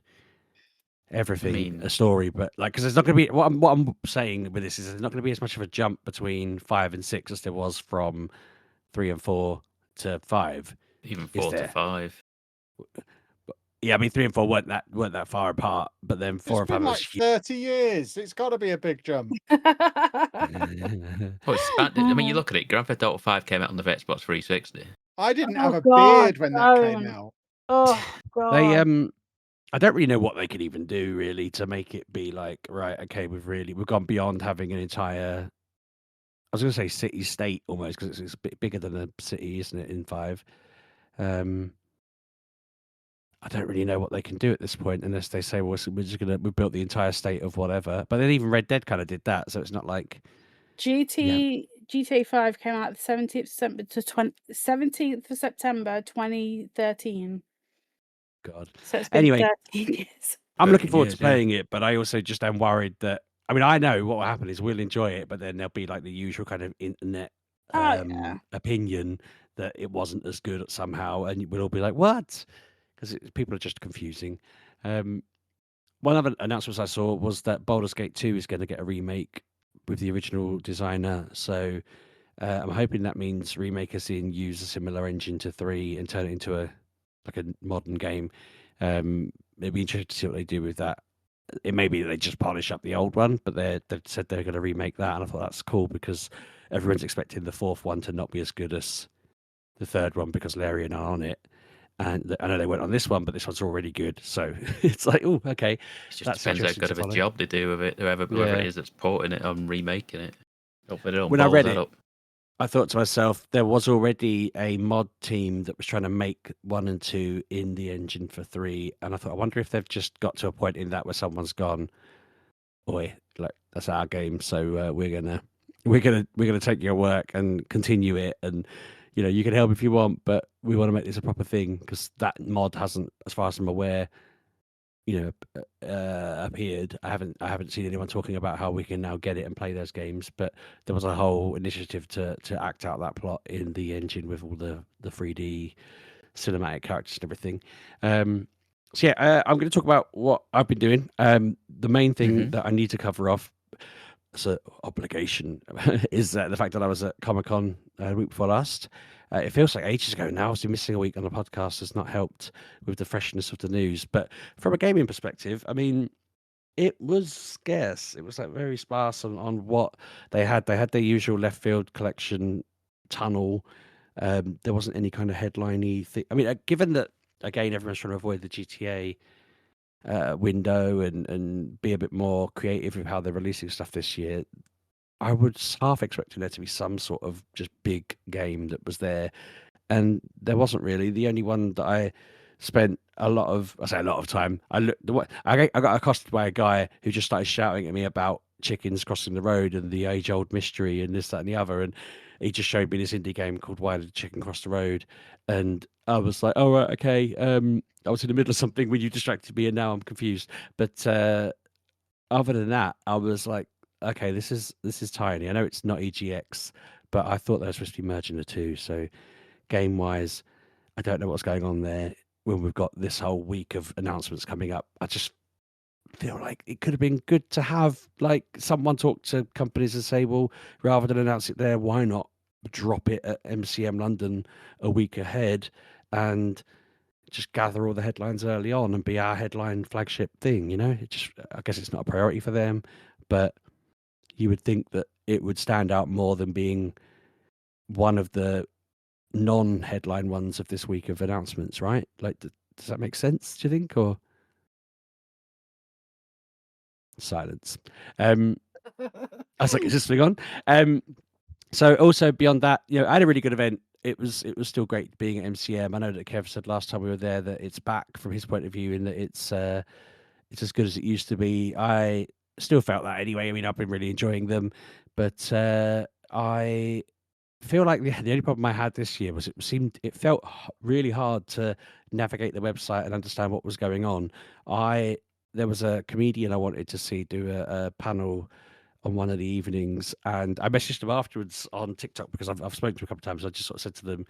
a story, but like because there's not going to be what I'm saying with this is there's not going to be as much of a jump between 5 and 6 as there was from 3 and 4 to 5. Even 4 to 5. Yeah, I mean 3 and 4 weren't that far apart, but then 4 and 5 like 30 years. It's got to be a big jump. I mean, you look at it. Grand Theft Auto 5 came out on the Xbox 360. I didn't have a beard when that came out. Oh god. They I don't really know what they could even do really to make it be like right. Okay, we've gone beyond having an entire. I was going to say city state almost because it's a bit bigger than a city, isn't it? In 5. I don't really know what they can do at this point unless they say, well, we built the entire state of whatever. But then even Red Dead kind of did that, so it's not like GTA 5 came out the 17th of September 2013. God. So it's been anyway, 13 years. I'm looking forward to playing it, but I also just am worried that I mean I know what will happen is we'll enjoy it, but then there'll be like the usual kind of internet opinion that it wasn't as good somehow, and we'll all be like, what? Because people are just confusing. One other announcements I saw was that Baldur's Gate 2 is going to get a remake with the original designer. So I'm hoping that means remakers in use a similar engine to 3 and turn it into a modern game. It'd be interesting to see what they do with that. It may be they just polish up the old one, but they've said they're going to remake that, and I thought that's cool because everyone's expecting the 4th one to not be as good as the 3rd one because Larian are on it. And I know they went on this one, but this one's already good. So it's like, oh, okay. It just That's depends how interesting good to of a follow. job they do with it. Whoever Yeah. it is that's porting it on remaking it. Hopefully they don't When I balls read that it, up. I thought to myself, there was already a mod team that was trying to make 1 and 2 in the engine for 3, and I thought, I wonder if they've just got to a point in that where someone's gone, "Oi, like that's our game, so we're gonna take your work and continue it, and you can help if you want, but we want to make this a proper thing because that mod hasn't, as far as I'm aware, appeared. I haven't seen anyone talking about how we can now get it and play those games, but there was a whole initiative to act out that plot in the engine with all the 3D cinematic characters and everything. So yeah, I'm going to talk about what I've been doing. The main thing that I need to cover off as an obligation is the fact that I was at Comic-Con the week before last. It feels like ages ago now. Obviously, missing a week on the podcast has not helped with the freshness of the news. But from a gaming perspective, I mean, it was scarce. It was like very sparse on what they had. They had their usual left field collection tunnel. There wasn't any kind of headline-y thing. I mean, given that, again, everyone's trying to avoid the GTA window and be a bit more creative with how they're releasing stuff this year, I was half expecting there to be some sort of just big game that was there, and there wasn't really. The only one that I spent a lot of time. I got accosted by a guy who just started shouting at me about chickens crossing the road and the age-old mystery and this, that, and the other, and he just showed me this indie game called Why Did the Chicken Cross the Road, and I was like, oh right, okay. I was in the middle of something when you distracted me, and now I'm confused. But other than that, I was like, okay, this is tiny. I know it's not EGX, but I thought they were supposed to be merging the two. So game wise, I don't know what's going on there. When we've got this whole week of announcements coming up, I just feel like it could have been good to have like someone talk to companies and say, well, rather than announce it there, why not drop it at MCM London a week ahead and just gather all the headlines early on and be our headline flagship thing, I guess it's not a priority for them, but you would think that it would stand out more than being one of the non-headline ones of this week of announcements, right? Like, does that make sense, do you think? Or silence. I was like, is this thing on? So also beyond that, I had a really good event. It was still great being at MCM. I know that Kev said last time we were there that it's back from his point of view, in that it's as good as it used to be. I still felt that anyway. I mean, I've been really enjoying them, but I feel like the only problem I had this year was it felt really hard to navigate the website and understand what was going on. There was a comedian I wanted to see do a panel on one of the evenings, and I messaged them afterwards on TikTok because I've spoken to them a couple of times. I just sort of said to them,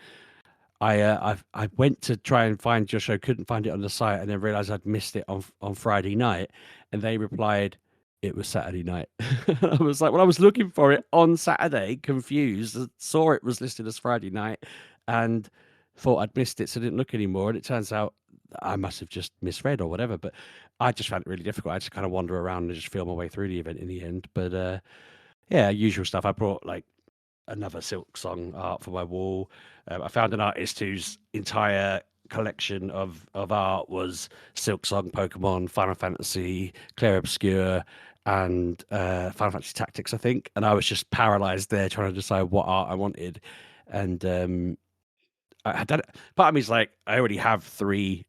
I went to try and find your show, couldn't find it on the site, and then realized I'd missed it on Friday night. And they replied, it was Saturday night. I was like, well, I was looking for it on Saturday, confused, saw it was listed as Friday night, and thought I'd missed it, so didn't look anymore. And it turns out I must have just misread or whatever. But I just found it really difficult. I just kind of wander around and just feel my way through the event in the end. But yeah, usual stuff. I brought like another Silk Song art for my wall. I found an artist whose entire collection of art was Silk Song, Pokemon, Final Fantasy, Clair Obscure, and Final Fantasy Tactics, I think. And I was just paralyzed there trying to decide what art I wanted. And I don't. Part of me's like, I already have 3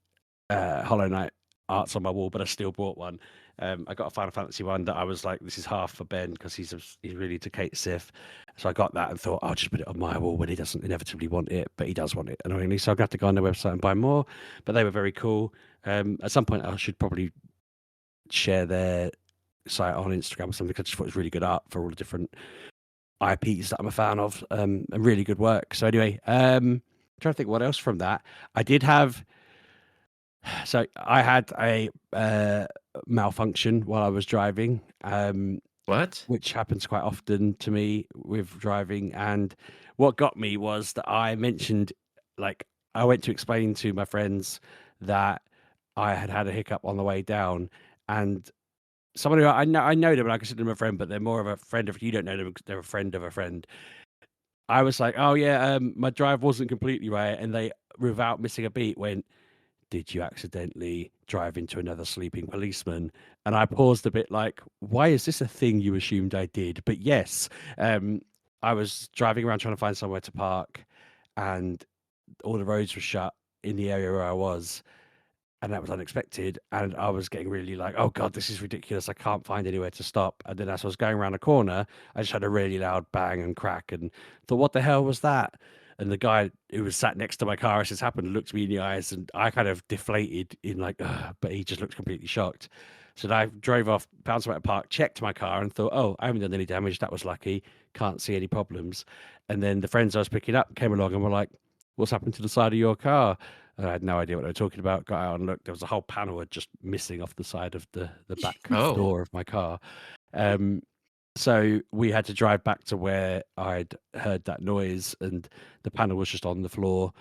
Hollow Knight arts on my wall, but I still bought one. I got a Final Fantasy one that I was like, this is half for Ben because he's really into Kate Sith. So I got that and thought, I'll just put it on my wall when he doesn't inevitably want it, but he does want it annoyingly. So I'm going to have to go on their website and buy more. But they were very cool. At some point, I should probably share their site on Instagram or something, because I just thought it was really good art for all the different IPs that I'm a fan of, and really good work. So anyway, I'm trying to think what else from that. I had a malfunction while I was driving. What? which happens quite often to me with driving. And what got me was that I mentioned, like, I went to explain to my friends that I had had a hiccup on the way down, and someone who I know them and I consider them a friend, but they're more of a friend of, you don't know them because they're a friend of a friend. I was like, oh yeah, my drive wasn't completely right, and they, without missing a beat, went, did you accidentally drive into another sleeping policeman? And I paused a bit like, why is this a thing you assumed I did? But yes, I was driving around trying to find somewhere to park, and all the roads were shut in the area where I was. And that was unexpected. And I was getting really like, oh God, this is ridiculous. I can't find anywhere to stop. And then as I was going around a corner, I just had a really loud bang and crack and thought, what the hell was that? And the guy who was sat next to my car as this happened looked me in the eyes, and I kind of deflated in like, ugh, but he just looked completely shocked. So then I drove off, bounced back to park, checked my car and thought, oh, I haven't done any damage. That was lucky. Can't see any problems. And then the friends I was picking up came along and were like, what's happened to the side of your car? And I had no idea what they were talking about. Got out and looked. There was a whole panel just missing off the side of the back Oh. door of my car. So we had to drive back to where I'd heard that noise, and the panel was just on the floor.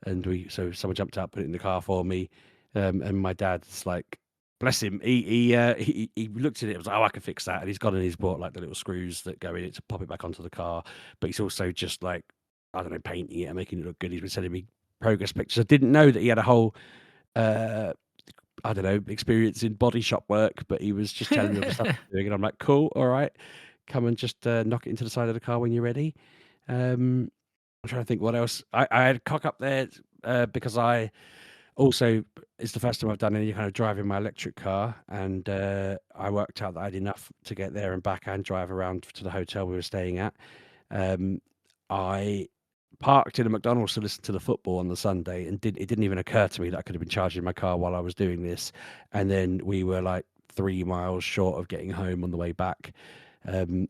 And so someone jumped up, put it in the car for me. And my dad's like, bless him. He looked at it. Was like, oh, I can fix that. And he's gone and he's bought like the little screws that go in it to pop it back onto the car. But he's also just like, I don't know, painting it and making it look good. He's been sending me progress pictures. I didn't know that he had a whole I don't know, experience in body shop work, but he was just telling me all the stuff he's doing, and I'm like, cool, all right, come and just knock it into the side of the car when you're ready. I'm trying to think what else. I had cock up there because I also, it's the first time I've done any kind of driving my electric car, and I worked out that I had enough to get there and back and drive around to the hotel we were staying at. I parked in a McDonald's to listen to the football on the Sunday, and it didn't even occur to me that I could have been charging my car while I was doing this. And then we were like 3 miles short of getting home on the way back,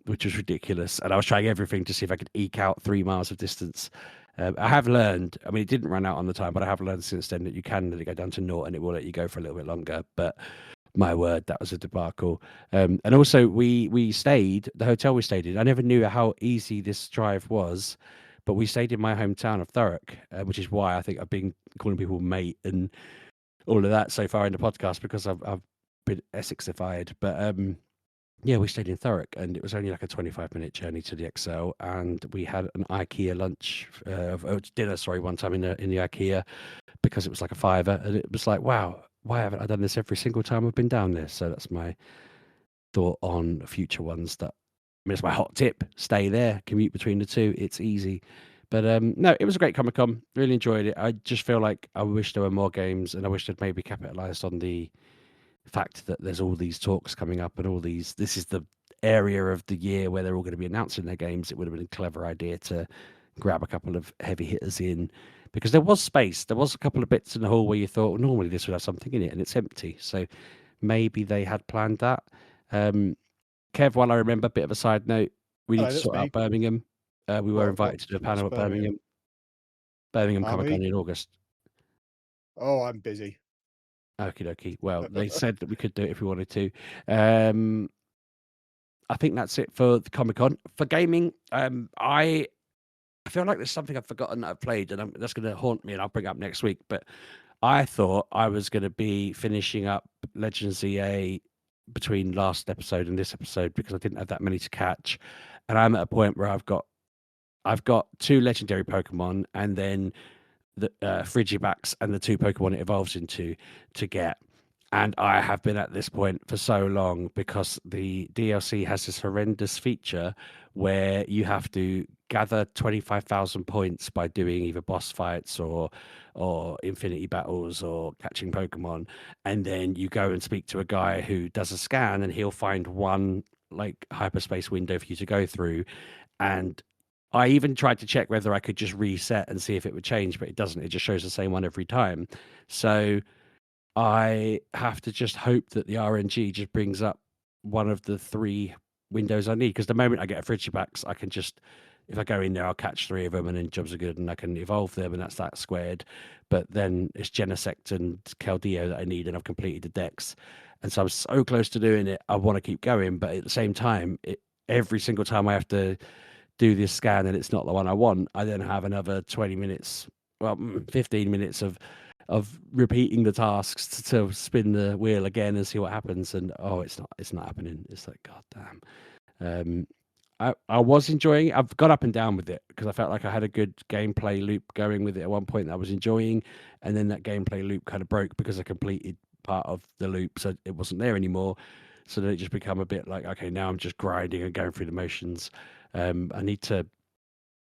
which was ridiculous. And I was trying everything to see if I could eke out 3 miles of distance. I have learned, I mean, it didn't run out on the time, but I have learned since then that you can let it go down to naught and it will let you go for a little bit longer. But my word, that was a debacle. And also we stayed, the hotel we stayed in, I never knew how easy this drive was, but we stayed in my hometown of Thurrock, which is why I think I've been calling people mate and all of that so far in the podcast, because I've been Essexified. But yeah, we stayed in Thurrock, and it was only like a 25-minute journey to the Excel, and we had an IKEA lunch, dinner, sorry, one time in the IKEA, because it was like a £5, and it was like, wow, why haven't I done this every single time I've been down there? So that's my thought on future ones. That, I mean, it's my hot tip: stay there, commute between the two. It's easy. But no, it was a great Comic-Con. Really enjoyed it. I just feel like I wish there were more games, and I wish they'd maybe capitalised on the fact that there's all these talks coming up and all these. This is the area of the year where they're all going to be announcing their games. It would have been a clever idea to grab a couple of heavy hitters in, because there was space. There was a couple of bits in the hall where you thought, well, normally this would have something in it, and it's empty. So maybe they had planned that. Kev, while I remember, a bit of a side note, we need Hello, to that's sort me. out Birmingham. We were invited to do a panel at Birmingham? Birmingham Are Comic Con we? in August. Oh, I'm busy. Okie dokie. Well, they said that we could do it if we wanted to. I think that's it for the Comic Con. For gaming, I feel like there's something I've forgotten that I've played, and that's going to haunt me, and I'll bring it up next week. But I thought I was going to be finishing up Legends EA between last episode and this episode, because I didn't have that many to catch, and I'm at a point where I've got 2 legendary Pokemon, and then the Frigibax and the 2 Pokemon it evolves into to get. And I have been at this point for so long, because the DLC has this horrendous feature where you have to gather 25,000 points by doing either boss fights or infinity battles or catching Pokemon. And then you go and speak to a guy who does a scan, and he'll find one like hyperspace window for you to go through. And I even tried to check whether I could just reset and see if it would change, but it doesn't. It just shows the same one every time. So I have to just hope that the RNG just brings up one of the 3 windows I need, because the moment I get a Frigibax, I can just if I go in there, I'll catch 3 of them, and then jobs are good, and I can evolve them, and that's that squared. But then it's Genesect and Keldeo that I need, and I've completed the decks, and so I'm so close to doing it. I want to keep going, but at the same time, every single time I have to do this scan and it's not the one I want, I then have another 20 minutes, 15 minutes of repeating the tasks to spin the wheel again and see what happens. And it's not happening. It's like, god damn. I was enjoying it. I've got up and down with it because I felt like I had a good gameplay loop going with it at one point that I was enjoying, and then that gameplay loop kind of broke because I completed part of the loop, so it wasn't there anymore. So then it just become a bit like, okay, now I'm just grinding and going through the motions. I need to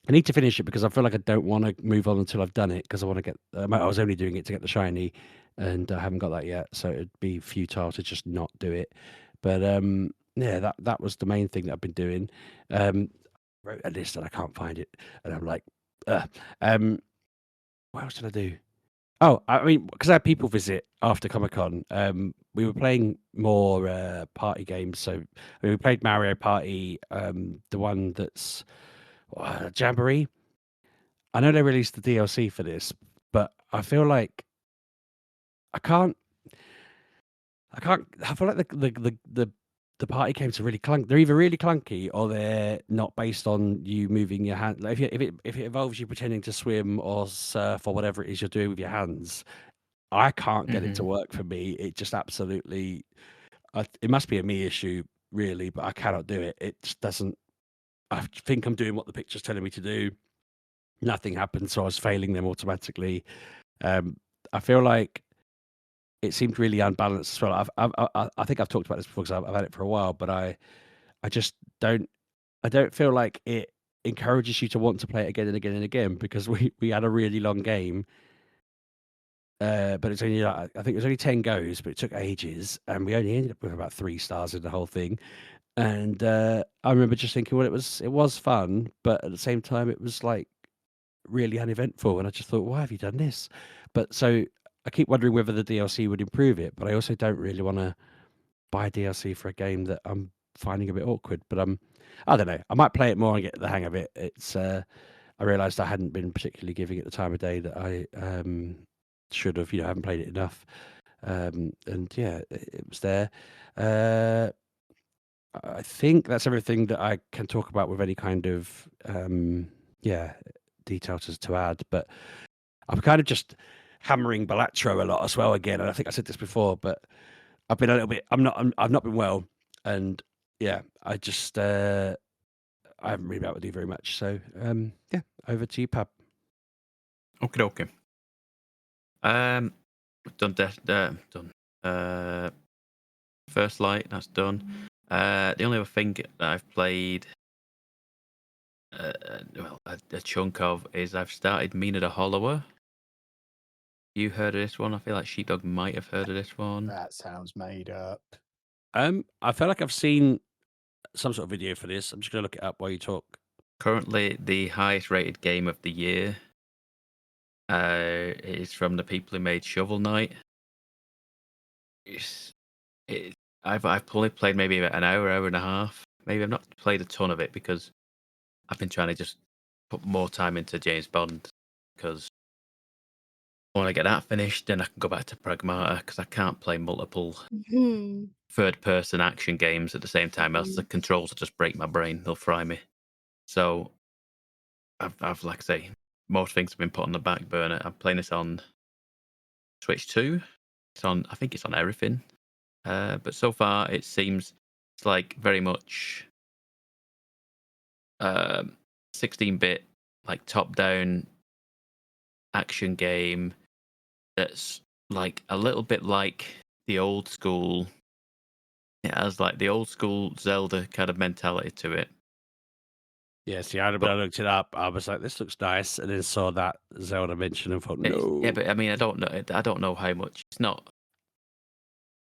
finish it because I feel like I don't want to move on until I've done it, because I want to get. I was only doing it to get the shiny, and I haven't got that yet, so it'd be futile to just not do it. But yeah, that was the main thing that I've been doing. Wrote a list and I can't find it, and I'm like, what else did I do? Oh, I mean, because I had people visit after Comic-Con, we were playing more party games. So we played Mario Party, the one that's Jamboree. I know they released the DLC for this, but I feel like I can't. I feel like the party games are really clunky. They're either really clunky or they're not based on you moving your hand. Like if it involves you pretending to swim or surf or whatever it is you're doing with your hands, I can't get it to work for me. It just absolutely. It must be a me issue, really, but I cannot do it. It just doesn't. I think I'm doing what the picture's telling me to do. Nothing happened, so I was failing them automatically. I feel like it seemed really unbalanced as well. I think I've talked about this before because I've had it for a while, but I just don't. I don't feel like it encourages you to want to play it again and again and again, because we had a really long game. But it's only like, I think it was only 10 goes, but it took ages, and we only ended up with about 3 stars in the whole thing. And I remember just thinking, well, it was fun, but at the same time, it was like really uneventful. And I just thought, why have you done this? But so I keep wondering whether the DLC would improve it, but I also don't really want to buy DLC for a game that I'm finding a bit awkward. But I don't know. I might play it more and get the hang of it. I realised I hadn't been particularly giving it the time of day that I should have. I haven't played it enough. And yeah, it was there. I think that's everything that I can talk about with any kind of details to add. But I'm kind of just hammering Balatro a lot as well again, and I think I said this before, but I've been a little bit. I've not been well, and yeah, I just I haven't really been able to do very much. So yeah, over to you, Pab. Okay. Done. First Light, that's done. The only other thing that I've played, a chunk of, is I've started Mina the Hollower. You heard of this one? I feel like Sheepdog might have heard of this one. That sounds made up. I feel like I've seen some sort of video for this. I'm just gonna look it up while you talk. Currently, the highest rated game of the year is from the people who made Shovel Knight. I've probably played maybe about an hour and a half. Maybe I've not played a ton of it because I've been trying to just put more time into James Bond, because when I get that finished, then I can go back to Pragmata, because I can't play multiple third-person action games at the same time, else the controls will just break my brain. They'll fry me. So I've like I say, most things have been put on the back burner. I'm playing this on Switch 2. I think it's on everything. But so far it seems it's like very much 16-bit, like top-down action game that's like a little bit like the old school. It has like the old school Zelda kind of mentality to it. Yeah, see, I looked it up. I was like, this looks nice, and then saw that Zelda mention and thought, no. Yeah, but I mean, I don't know how much. It's not.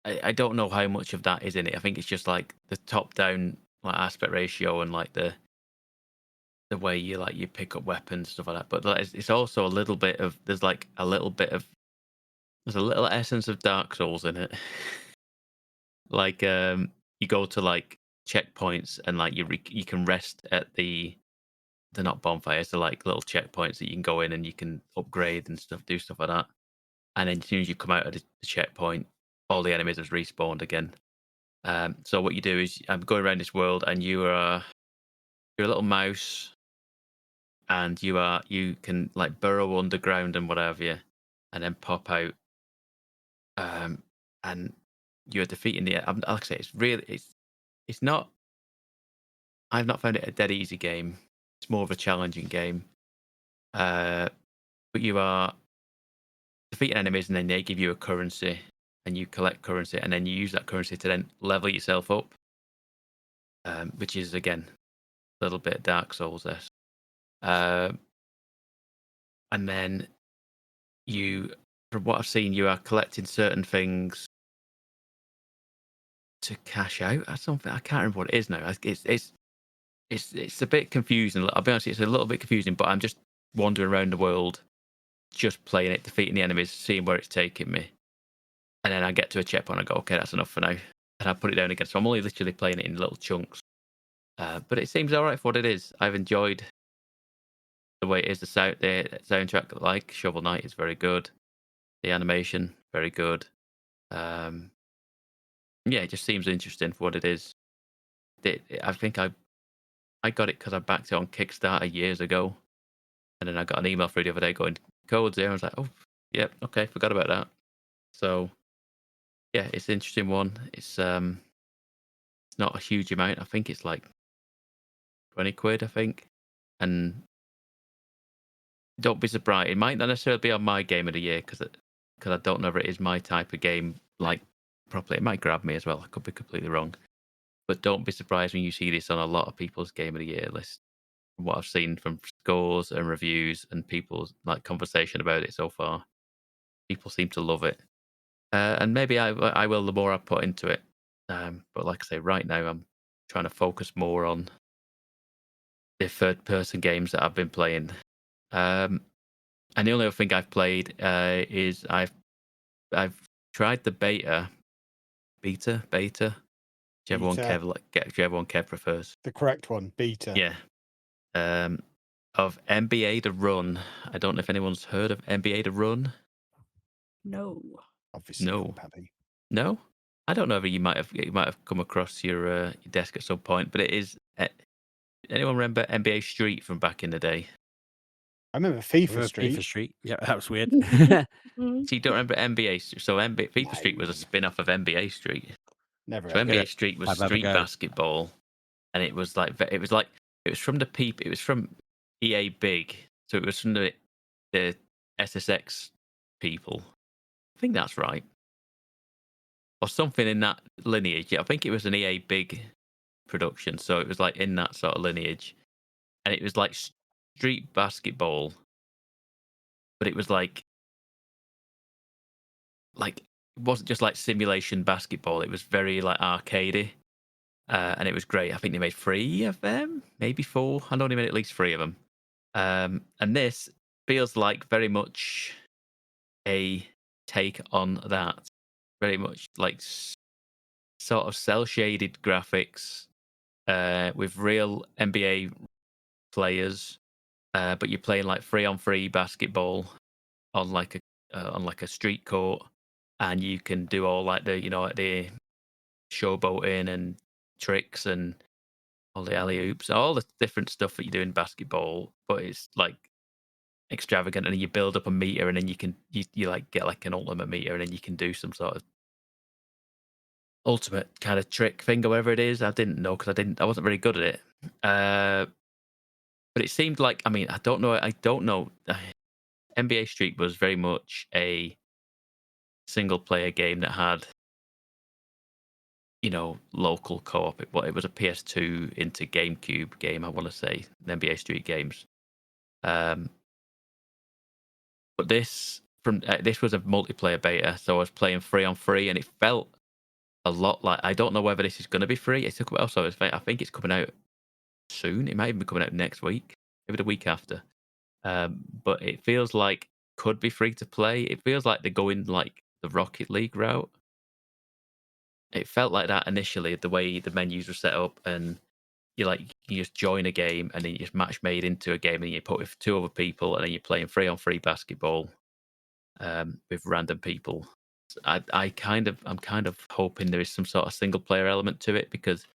I don't know how much of that is in it. I think it's just like the top-down like aspect ratio and like the way you pick up weapons and stuff like that. But it's also a little bit of there's a little essence of Dark Souls in it. Like you go to like checkpoints and like you can rest at the they're not bonfires, they're like little checkpoints that you can go in and you can upgrade and stuff, do stuff like that. And then as soon as you come out of the checkpoint, all the enemies have respawned again. So what you do is I'm going around this world, and you're a little mouse, and you can like burrow underground and whatever you, and then pop out. And you're defeating the. Like I say, it's not. I've not found it a dead easy game. It's more of a challenging game. But you are defeating enemies, and then they give you a currency, and you collect currency, and then you use that currency to then level yourself up. Which is again a little bit Dark Souls-esque. And then from what I've seen, you are collecting certain things to cash out or something. I can't remember what it is now. It's a bit confusing. I'll be honest, it's a little bit confusing, but I'm just wandering around the world, just playing it, defeating the enemies, seeing where it's taking me. And then I get to a checkpoint and I go, okay, that's enough for now. And I put it down again. So I'm only literally playing it in little chunks. But it seems all right for what it is. I've enjoyed the way it is. The soundtrack, like Shovel Knight, is very good. The animation, very good. Yeah, it just seems interesting for what it is. I think I got it because I backed it on Kickstarter years ago, and then I got an email through the other day going, codes there. I was like, oh, yep, okay, forgot about that. So yeah, it's an interesting one. It's not a huge amount. I think it's like 20 quid, I think. And don't be surprised. It might not necessarily be on my game of the year because I don't know if it is my type of game, like properly. It might grab me as well. I could be completely wrong. But don't be surprised when you see this on a lot of people's game of the year list. From what I've seen from scores and reviews and people's like conversation about it so far, people seem to love it. And maybe I will the more I put into it. But like I say, right now I'm trying to focus more on the third-person games that I've been playing. And the only other thing I've played is I've tried the beta. Whichever one Kev prefers. The correct one, beta. Yeah. Of NBA The Run. I don't know if anyone's heard of NBA The Run. No. Obviously No. not, Paddy. No? I don't know if you might have come across your desk at some point, but it is. Anyone remember NBA Street from back in the day? I remember FIFA Street. FIFA Street. Yeah, that was weird. So you don't remember NBA? So FIFA Street was a No. spin-off of NBA Street. Never So heard. NBA Street was Have a street go. basketball, and it was from EA Big, so it was from the SSX people. I think that's right, or something in that lineage. Yeah, I think it was an EA Big production, so it was like in that sort of lineage, and it was like street basketball, but it was like it wasn't just like simulation basketball. It was very like arcadey. And it was great. I think they made 3 of them, maybe 4. I know they made at least 3 of them. And this feels like very much a take on that. Very much like sort of cel-shaded graphics with real NBA players, but you're playing like 3-on-3 basketball on like a street court, and you can do all like the showboating and tricks and all the alley-oops, all the different stuff that you do in basketball, but it's like extravagant, and you build up a meter, and then you like get like an ultimate meter, and then you can do some sort of ultimate kind of trick thing or whatever it is. I didn't know because I wasn't very good at it. But it seemed like, I mean, I don't know. NBA Street was very much a single player game that had local co-op. It was a PS2 into GameCube game, I want to say, the NBA Street games. But this was a multiplayer beta, so I was playing 3-on-3, and it felt a lot like, I don't know whether this is going to be free. I think it's coming out soon. It might even be coming out next week, maybe the week after. But it feels like could be free to play. It feels like they're going like the Rocket League route. It felt like that initially, the way the menus were set up, and you just join a game and then you just match made into a game and you put with 2 other people and then you're playing 3-on-3 basketball with random people. I'm kind of hoping there is some sort of single player element to it, because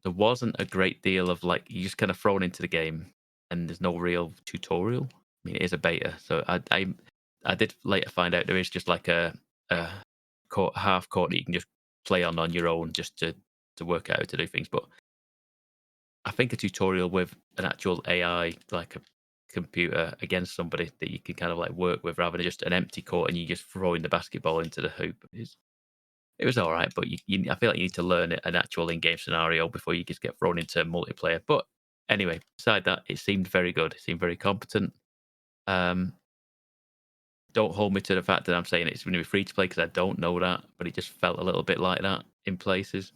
there wasn't a great deal of you just kind of thrown into the game and there's no real tutorial. I mean, it is a beta, so I did later find out there is just a half court that you can just play on your own just to work out how to do things. But I think a tutorial with an actual AI, like a computer against somebody that you can kind of work with, rather than just an empty court and you just throwing the basketball into the hoop, it was all right. But I feel like you need to learn an actual in-game scenario before you just get thrown into multiplayer. But anyway, beside that, it seemed very good. It seemed very competent. Don't hold me to the fact that I'm saying it's going to be free to play, because I don't know that, but it just felt a little bit like that in places.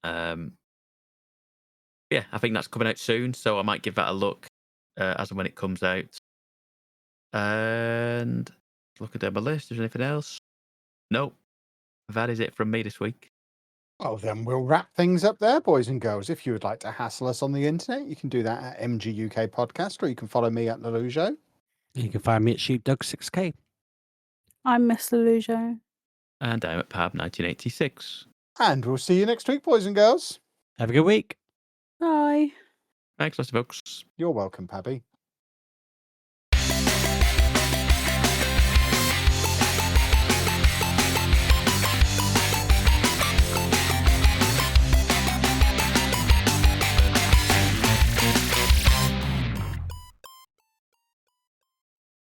Yeah, I think that's coming out soon, so I might give that a look as and when it comes out. And look at my list. Is there anything else? Nope. That is it from me this week. Well, then we'll wrap things up there, boys and girls. If you would like to hassle us on the internet, you can do that at Mgukpodcast, or you can follow me at Lalujo. You can find me at Sheepdog 6K. I'm Miss Lalujo. And I'm at Pab 1986. And we'll see you next week, boys and girls. Have a good week. Bye. Thanks, lots of folks. You're welcome, Pabby.